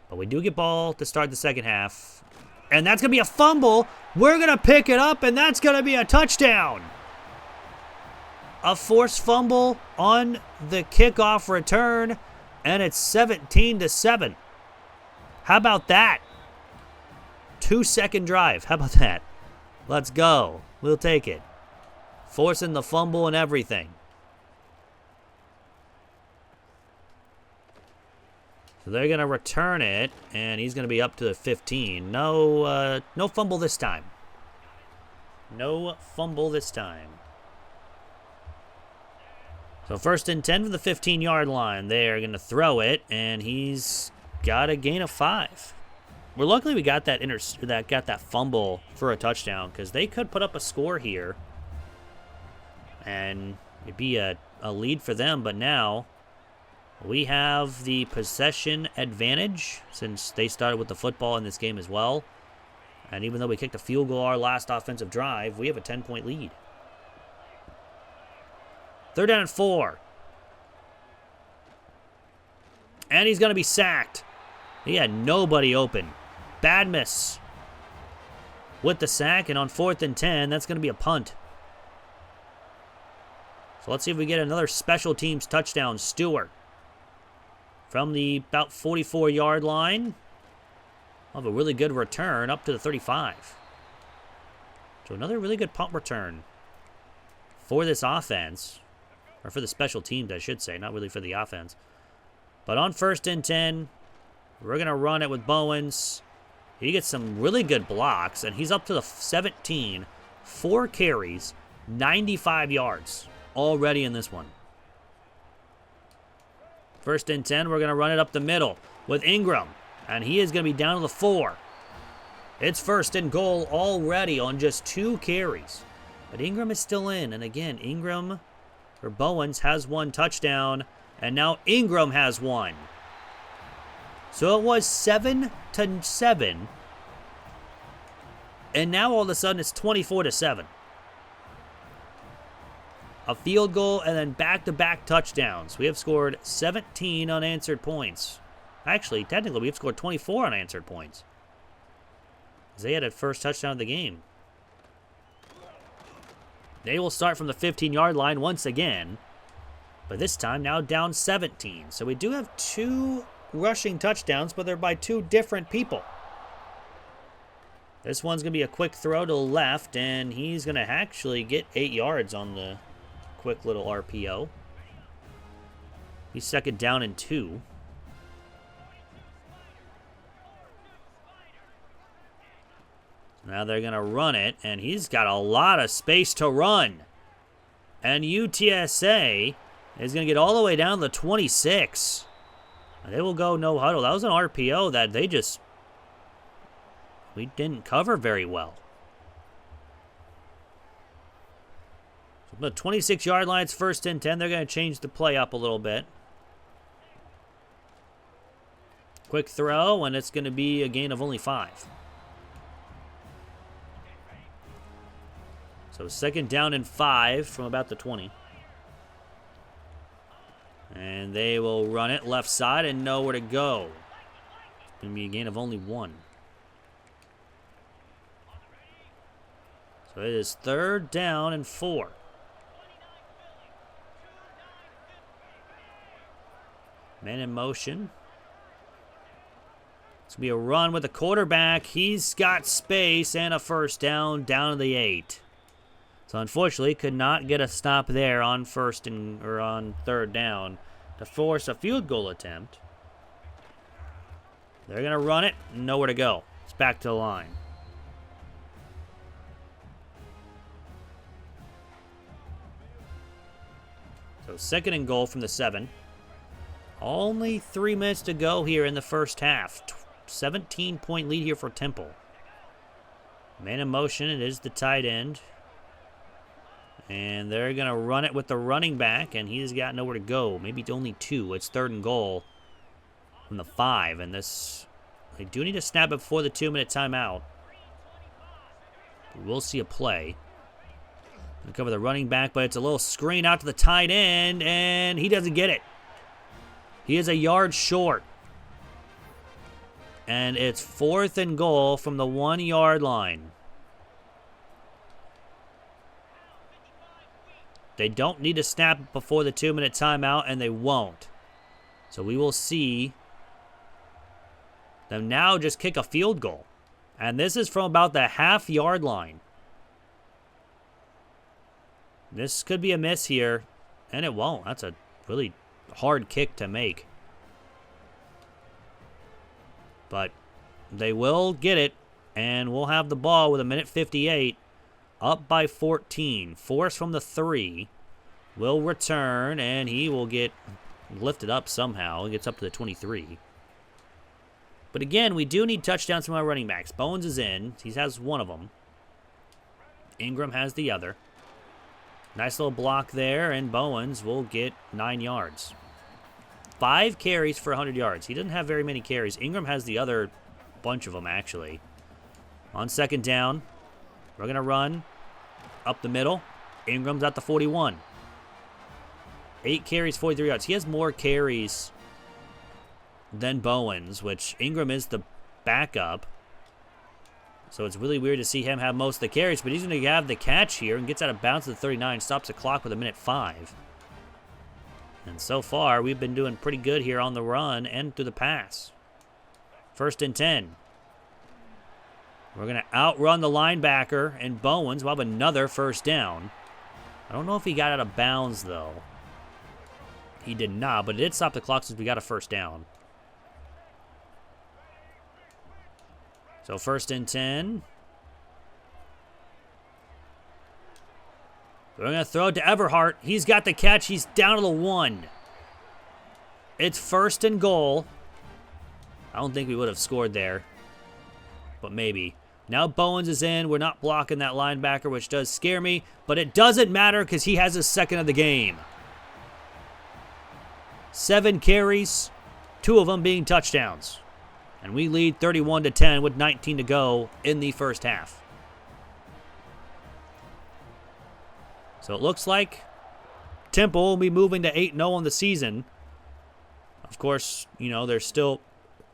But we do get ball to start the second half. And that's going to be a fumble. We're going to pick it up, and that's going to be a touchdown. a forced fumble on the kickoff return, and it's 17-7. How about that? 2-second drive. How about that? Let's go. We'll take it. Forcing the fumble and everything. So they're going to return it, and he's going to be up to the 15. No fumble this time. No fumble this time. So 1st and 10 from the 15-yard line. They're going to throw it, and he's got a gain of 5. We're luckily we got that fumble for a touchdown, because they could put up a score here, and it'd be a lead for them. But now we have the possession advantage since they started with the football in this game as well. And even though we kicked a field goal our last offensive drive, we have a 10-point lead. 3rd down and 4. And he's going to be sacked. He had nobody open. Bad miss with the sack. And on 4th and 10, that's going to be a punt. So let's see if we get another special teams touchdown. Stewart from the about 44-yard line. We'll have a really good return up to the 35. So another really good punt return for this offense. Or for the special teams, I should say. Not really for the offense. But on 1st and 10, we're going to run it with Bowens. He gets some really good blocks, and he's up to the 17. 4 carries, 95 yards already in this one. 1st and 10, we're going to run it up the middle with Ingram. And he is going to be down to the 4. It's 1st and goal already on just 2 carries. But Ingram is still in. And again, Bowens has 1 touchdown. And now Ingram has 1. So it was 7-7. And now all of a sudden it's 24-7. A field goal and then back-to-back touchdowns. We have scored 17 unanswered points. Actually, technically, we have scored 24 unanswered points. They had a first touchdown of the game. They will start from the 15-yard line once again. But this time now down 17. So we do have 2 rushing touchdowns, but they're by 2 different people. This one's going to be a quick throw to the left, and he's going to actually get 8 yards on the quick little RPO. He's 2nd down and 2. Now they're going to run it, and he's got a lot of space to run. And UTSA is going to get all the way down to the 26. And they will go no huddle. That was an RPO that we didn't cover very well. So the 26-yard line, it's 1st and 10. They're going to change the play up a little bit. Quick throw, and it's going to be a gain of only 5. So 2nd down and 5 from about the 20. And they will run it left side and nowhere to go. It's going to be a gain of only 1. So it is 3rd down and 4. Man in motion. It's going to be a run with the quarterback. He's got space and a 1st down to the 8. So unfortunately, could not get a stop there on 3rd down to force a field goal attempt. They're going to run it, nowhere to go. It's back to the line. So 2nd and goal from the 7. Only 3 minutes to go here in the first half. 17-point lead here for Temple. Man in motion, it is the tight end. And they're going to run it with the running back, and he's got nowhere to go. Maybe only 2. It's 3rd and goal from the 5. And they do need to snap it before the 2-minute timeout. We'll see a play. Gonna cover the running back, but it's a little screen out to the tight end, and he doesn't get it. He is a yard short. And it's 4th and goal from the 1-yard line. They don't need to snap it before the 2-minute timeout, and they won't. So we will see them now just kick a field goal. And this is from about the half-yard line. This could be a miss here, and it won't. That's a really hard kick to make. But they will get it, and we'll have the ball with 1:58, up by 14. Force from the 3 will return, and he will get lifted up somehow. He gets up to the 23. But again, we do need touchdowns from our running backs. Bowens is in. He has one of them. Ingram has the other. Nice little block there, and Bowens will get 9 yards. 5 carries for 100 yards. He doesn't have very many carries. Ingram has the other bunch of them, actually. On second down, we're going to run up the middle. Ingram's at the 41. 8 carries, 43 yards. He has more carries than Bowens, which Ingram is the backup. So it's really weird to see him have most of the carries, but he's going to have the catch here and gets out of bounds at the 39, stops the clock with 1:05. And so far, we've been doing pretty good here on the run and through the pass. 1st and 10. We're going to outrun the linebacker, and Bowens will have another first down. I don't know if he got out of bounds, though. He did not, but it did stop the clock since we got a first down. So 1st and 10. We're going to throw it to Everhart. He's got the catch. He's down to the 1. It's 1st and goal. I don't think we would have scored there, but maybe. Now Bowens is in. We're not blocking that linebacker, which does scare me, but it doesn't matter because he has his second of the game. 7 carries, 2 of them being touchdowns. And we lead 31-10 with 19 to go in the first half. So it looks like Temple will be moving to 8-0 on the season. Of course, you know, there's still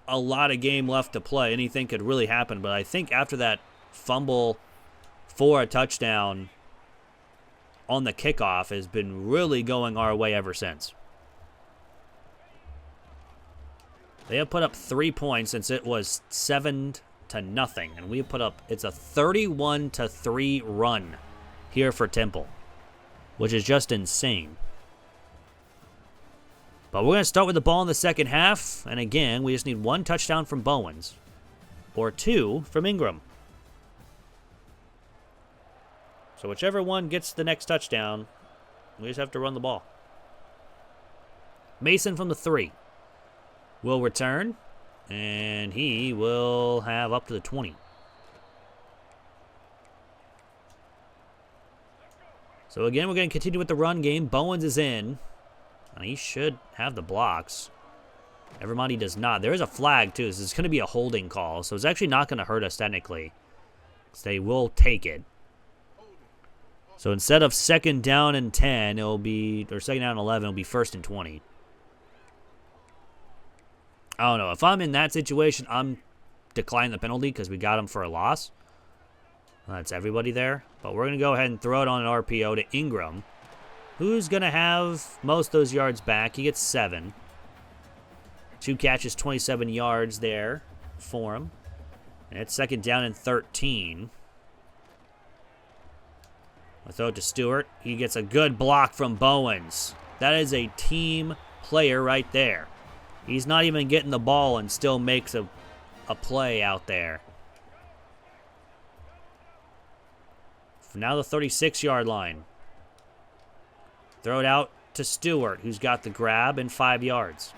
a lot of game left to play. Anything could really happen, but I think after that fumble for a touchdown on the kickoff has been really going our way ever since. They have put up 3 points since it was 7-0, and we have put up, it's a 31-3 run here for Temple, which is just insane. But we're going to start with the ball in the second half, and again, we just need 1 touchdown from Bowens, or 2 from Ingram. So whichever one gets the next touchdown, we just have to run the ball. Mason from the 3 will return, and he will have up to the 20. So again, we're going to continue with the run game. Bowens is in, and he should have the blocks. Never mind, he does not. There is a flag, too. This is going to be a holding call, so it's actually not going to hurt us technically, because they will take it. So instead of 2nd down and 10, it'll be, or 2nd down and 11, it'll be 1st and 20. I don't know. If I'm in that situation, I'm declining the penalty because we got him for a loss. That's everybody there. But we're going to go ahead and throw it on an RPO to Ingram, who's going to have most of those yards back. He gets 7. 2 catches, 27 yards there for him. And it's 2nd down and 13. I'll throw it to Stewart. He gets a good block from Bowens. That is a team player right there. He's not even getting the ball and still makes a play out there. Now the 36-yard line. Throw it out to Stewart, who's got the grab and 5 yards.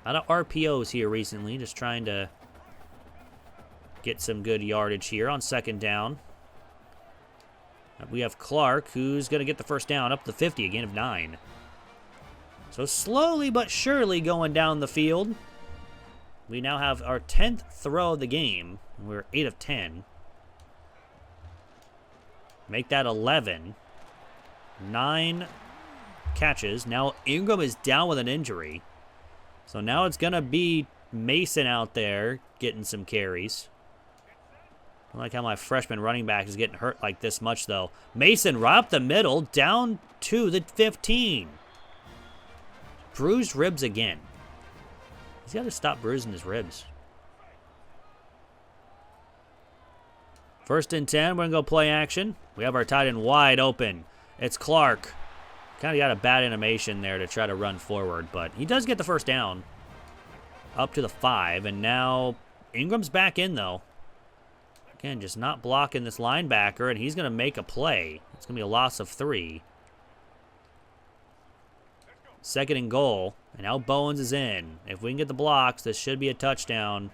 A lot of RPOs here recently, just trying to get some good yardage here on 2nd down. We have Clark, who's going to get the first down up the 50, a gain of 9. So slowly but surely going down the field. We now have our 10th throw of the game. We're 8 of 10. Make that 11. 9 catches. Now Ingram is down with an injury. So now it's going to be Mason out there getting some carries. I don't like how my freshman running back is getting hurt like this much, though. Mason right up the middle, down to the 15. Bruised ribs again. He's got to stop bruising his ribs. 1st and 10, we're going to go play action. We have our tight end wide open. It's Clark. Kind of got a bad animation there to try to run forward, but he does get the first down. Up to the 5, and now Ingram's back in, though. Again, just not blocking this linebacker, and he's going to make a play. It's going to be a loss of 3. 2nd and goal, and now Bowens is in. If we can get the blocks, this should be a touchdown,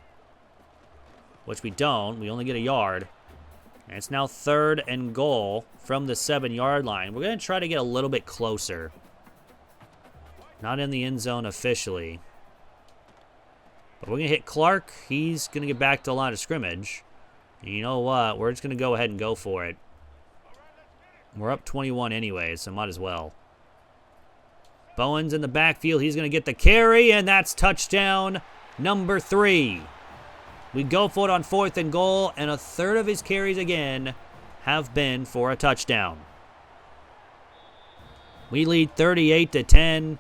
which we don't. We only get a yard. And it's now 3rd and goal from the 7-yard line. We're going to try to get a little bit closer. Not in the end zone officially. But we're going to hit Clark. He's going to get back to the line of scrimmage. And you know what? We're just going to go ahead and go for it. We're up 21 anyway, so might as well. Bowens in the backfield. He's going to get the carry, and that's touchdown number 3. We go for it on 4th and goal, and a third of his carries again have been for a touchdown. We lead 38-10.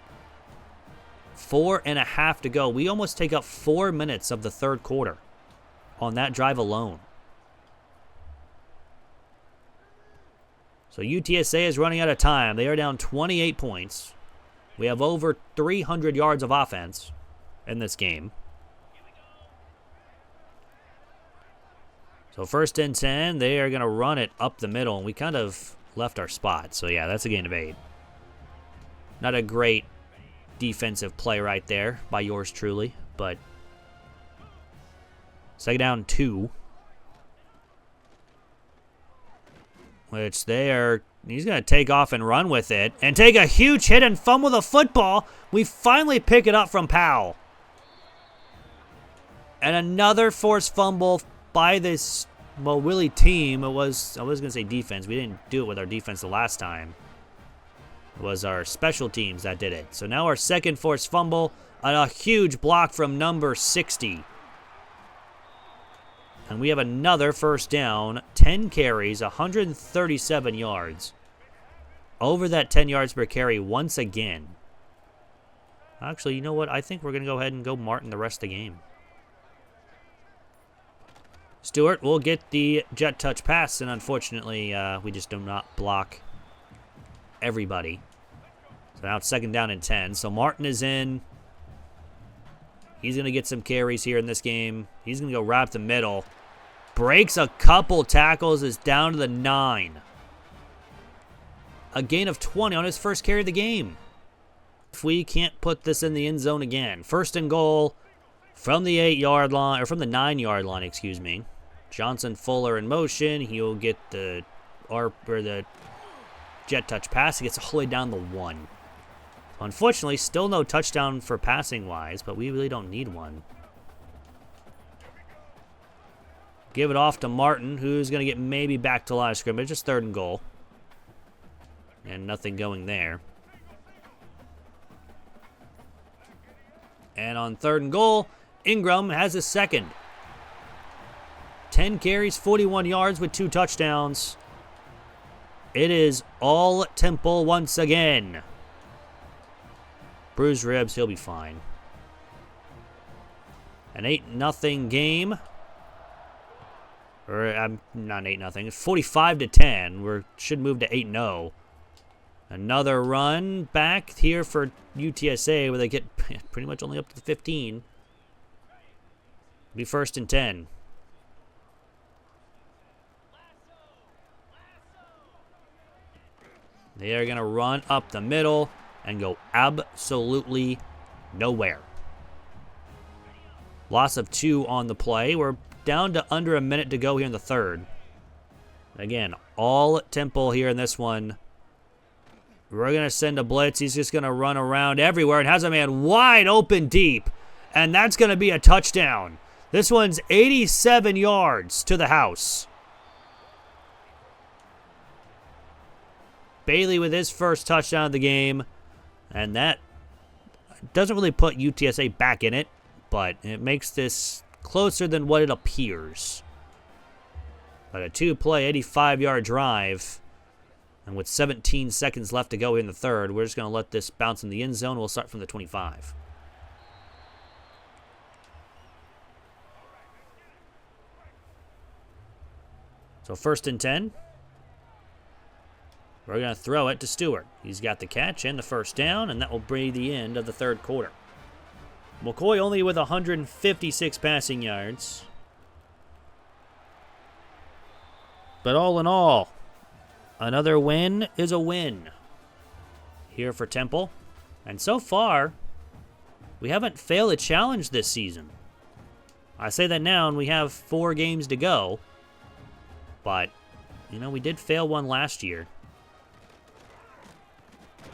4.5 to go. We almost take up 4 minutes of the third quarter on that drive alone. So UTSA is running out of time. They are down 28 points. We have over 300 yards of offense in this game. So 1st and 10, they are going to run it up the middle, and we kind of left our spot. So yeah, that's a gain of 8. Not a great defensive play right there by yours truly, but 2nd down 2. Which he's going to take off and run with it and take a huge hit and fumble the football. We finally pick it up from Powell. And another forced fumble by this Willie team. I was going to say defense. We didn't do it with our defense the last time. It was our special teams that did it. So now our 2nd forced fumble and a huge block from number 60. And we have another 1st down, 10 carries, 137 yards. Over that 10 yards per carry once again. Actually, you know what? I think we're going to go ahead and go Martin the rest of the game. Stewart will get the jet touch pass, and unfortunately, we just do not block everybody. So now it's 2nd down and 10. So Martin is in. He's going to get some carries here in this game. He's going to go right up the middle. Breaks a couple tackles, is down to the 9. A gain of 20 on his first carry of the game. If we can't put this in the end zone again. 1st and goal from the 8-yard line, or from the 9-yard line, excuse me. Johnson Fuller in motion. He'll get the jet touch pass. He gets all the way down the 1. Unfortunately, still no touchdown for passing-wise, but we really don't need one. Give it off to Martin, who's going to get maybe back to line of scrimmage. Just 3rd and goal. And nothing going there. And on 3rd and goal, Ingram has his 2nd. 10 carries, 41 yards with 2 touchdowns. It is all Temple once again. Bruised ribs, he'll be fine. An 8-0 game. Or, not 8-0. It's 45-10. We should move to 8-0. Another run back here for UTSA where they get pretty much only up to the 15. Be 1st and 10. They are going to run up the middle and go absolutely nowhere. Loss of 2 on the play. We're down to under a minute to go here in the 3rd. Again, all Temple here in this one. We're going to send a blitz. He's just going to run around everywhere and has a man wide open deep. And that's going to be a touchdown. This one's 87 yards to the house. Bailey with his first touchdown of the game. And that doesn't really put UTSA back in it, but it makes this closer than what it appears. But a 2-play, 85-yard drive. And with 17 seconds left to go in the third, we're just going to let this bounce in the end zone. We'll start from the 25. So 1st and 10. We're going to throw it to Stewart. He's got the catch and the first down, and that will be the end of the third quarter. McCoy only with 156 passing yards. But all in all, another win is a win here for Temple. And so far, we haven't failed a challenge this season. I say that now, and we have 4 games to go. But, you know, we did fail one last year.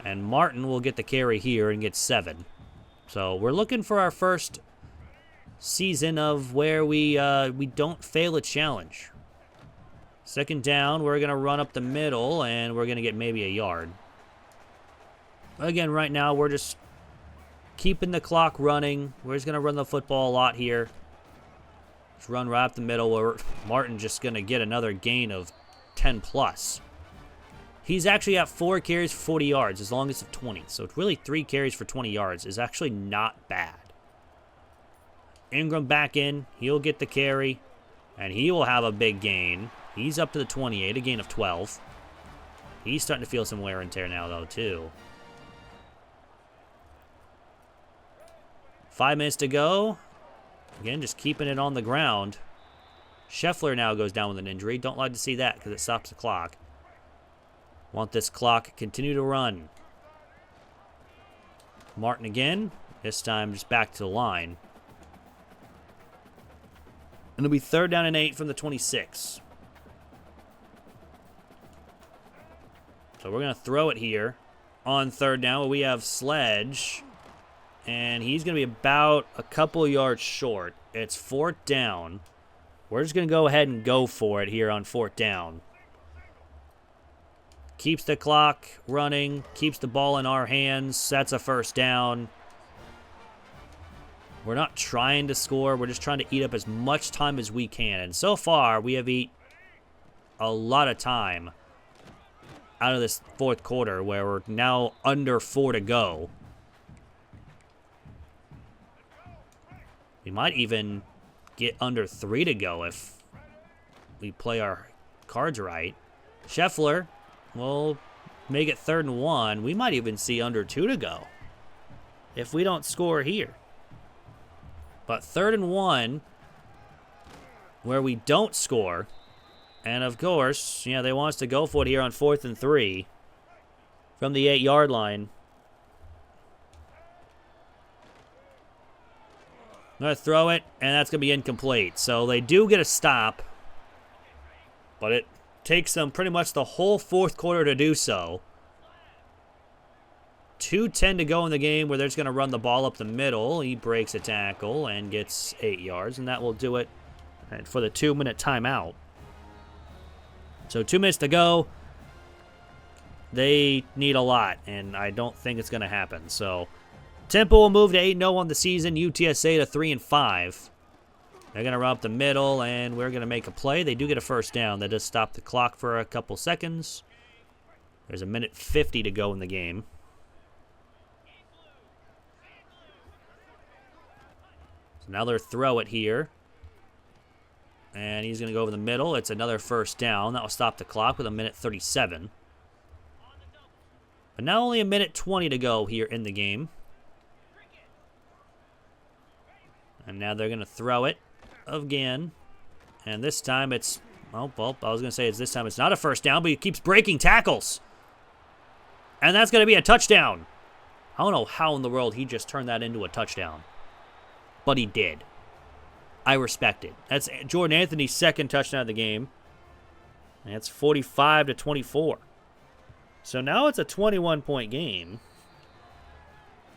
And Martin will get the carry here and get 7. So we're looking for our first season of where we don't fail a challenge. 2nd down, we're going to run up the middle, and we're going to get maybe a yard. Again, right now, we're just keeping the clock running. We're just going to run the football a lot here. Just run right up the middle, where Martin's just going to get another gain of 10+. He's actually at 4 carries for 40 yards, as long as it's 20. So it's really 3 carries for 20 yards is actually not bad. Ingram back in. He'll get the carry, and he will have a big gain. He's up to the 28, a gain of 12. He's starting to feel some wear and tear now, though, too. 5 minutes to go. Again, just keeping it on the ground. Scheffler now goes down with an injury. Don't like to see that because it stops the clock. Want this clock continue to run. Martin again. This time just back to the line. And it'll be 3rd down and 8 from the 26. So we're going to throw it here on 3rd down. We have Sledge. And he's going to be about a couple yards short. It's 4th down. We're just going to go ahead and go for it here on 4th down. Keeps the clock running. Keeps the ball in our hands. That's a 1st down. We're not trying to score. We're just trying to eat up as much time as we can. And so far, we have eaten a lot of time out of this 4th quarter where we're now under 4 to go. We might even get under 3 to go if we play our cards right. Scheffler will make it 3rd and 1. We might even see under 2 to go if we don't score here. But 3rd and 1 where we don't score. And of course, yeah, they want us to go for it here on 4th and 3 from the 8-yard line. I'm going to throw it, and that's going to be incomplete. So they do get a stop, but it takes them pretty much the whole 4th quarter to do so. 2:10 to go in the game where they're just going to run the ball up the middle. He breaks a tackle and gets 8 yards, and that will do it for the 2-minute timeout. So 2 minutes to go. They need a lot, and I don't think it's going to happen. So Temple will move to 8-0 on the season. UTSA to 3-5. They're going to run up the middle, and we're going to make a play. They do get a 1st down. That does stop the clock for a couple seconds. There's 1:50 to go in the game. So now they'll throw it here. And he's going to go over the middle. It's another 1st down. That will stop the clock with 1:37. But now only 1:20 to go here in the game. And now they're going to throw it again. And this time it's, well, I was going to say this time it's not a 1st down, but he keeps breaking tackles. And that's going to be a touchdown. I don't know how in the world he just turned that into a touchdown. But he did. I respect it. That's Jordan Anthony's 2nd touchdown of the game. And it's 45-24. So now it's a 21-point game.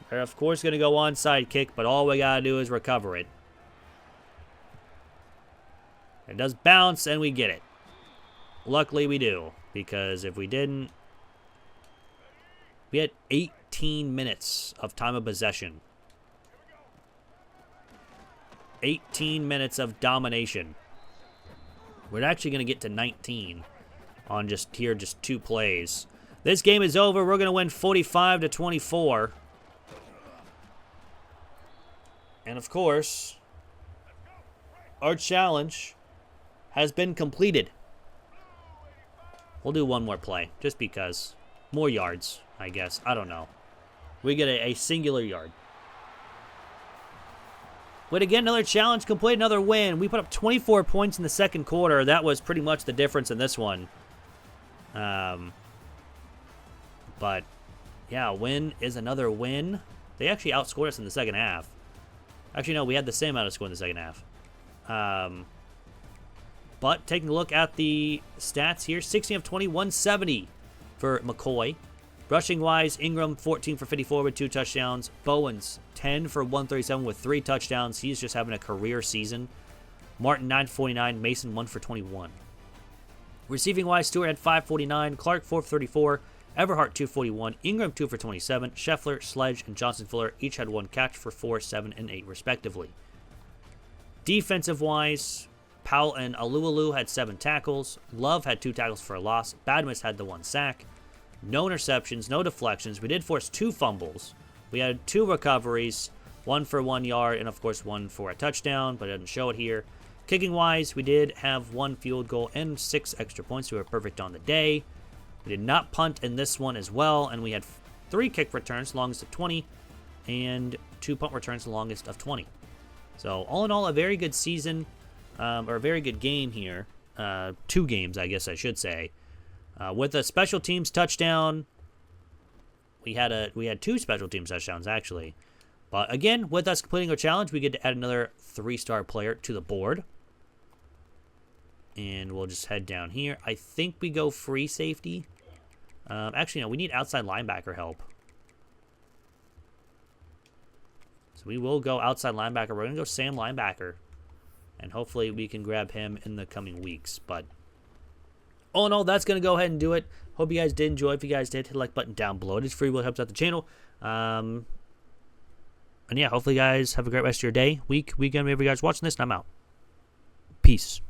They're, of course, going to go onside kick, but all we got to do is recover it. It does bounce, and we get it. Luckily, we do, because if we didn't, we had 18 minutes of time of possession. 18 minutes of domination. We're actually going to get to 19 on just 2 plays. This game is over. We're going to win 45-24. And of course, our challenge has been completed. We'll do one more play, just because. More yards, I guess. I don't know. We get a singular yard. But again, another challenge complete, another win. We put up 24 points in the second quarter. That was pretty much the difference in this one. But, yeah, a win is another win. They actually outscored us in the second half. Actually, no, we had the same amount of score in the second half. But taking a look at the stats here, 16 of 20, 170 for McCoy. Rushing-wise, Ingram, 14 for 54 with 2 touchdowns. Bowens, 10 for 137 with 3 touchdowns. He's just having a career season. Martin, 9 for 49. Mason, 1 for 21. Receiving-wise, Stewart had 549. Clark, 4 for 34. Everhart, 241. Ingram, 2 for 27. Scheffler, Sledge, and Johnson-Fuller each had 1 catch for 4, 7, and 8, respectively. Defensive-wise, Powell and Alualu had 7 tackles. Love had 2 tackles for a loss. Badmus had the 1 sack. No interceptions, no deflections. We did force 2 fumbles. We had 2 recoveries, 1 for 1 yard, and of course 1 for a touchdown, but it doesn't show it here. Kicking-wise, we did have 1 field goal and 6 extra points. We were perfect on the day. We did not punt in this one as well, and we had 3 kick returns, longest of 20, and 2 punt returns, the longest of 20. So all in all, a very good season, or a very good game here. 2 games, I guess I should say. With a special teams touchdown, we had 2 special teams touchdowns actually. But again, with us completing our challenge, we get to add another 3-star player to the board. And we'll just head down here. I think we go free safety. Actually, no, we need outside linebacker help. So we will go outside linebacker. We're going to go Sam linebacker. And hopefully we can grab him in the coming weeks. But all in all, that's going to go ahead and do it. Hope you guys did enjoy. If you guys did, hit the like button down below. It is free. It helps out the channel. And yeah, hopefully you guys have a great rest of your day, week, weekend, whenever you guys watching this. And I'm out. Peace.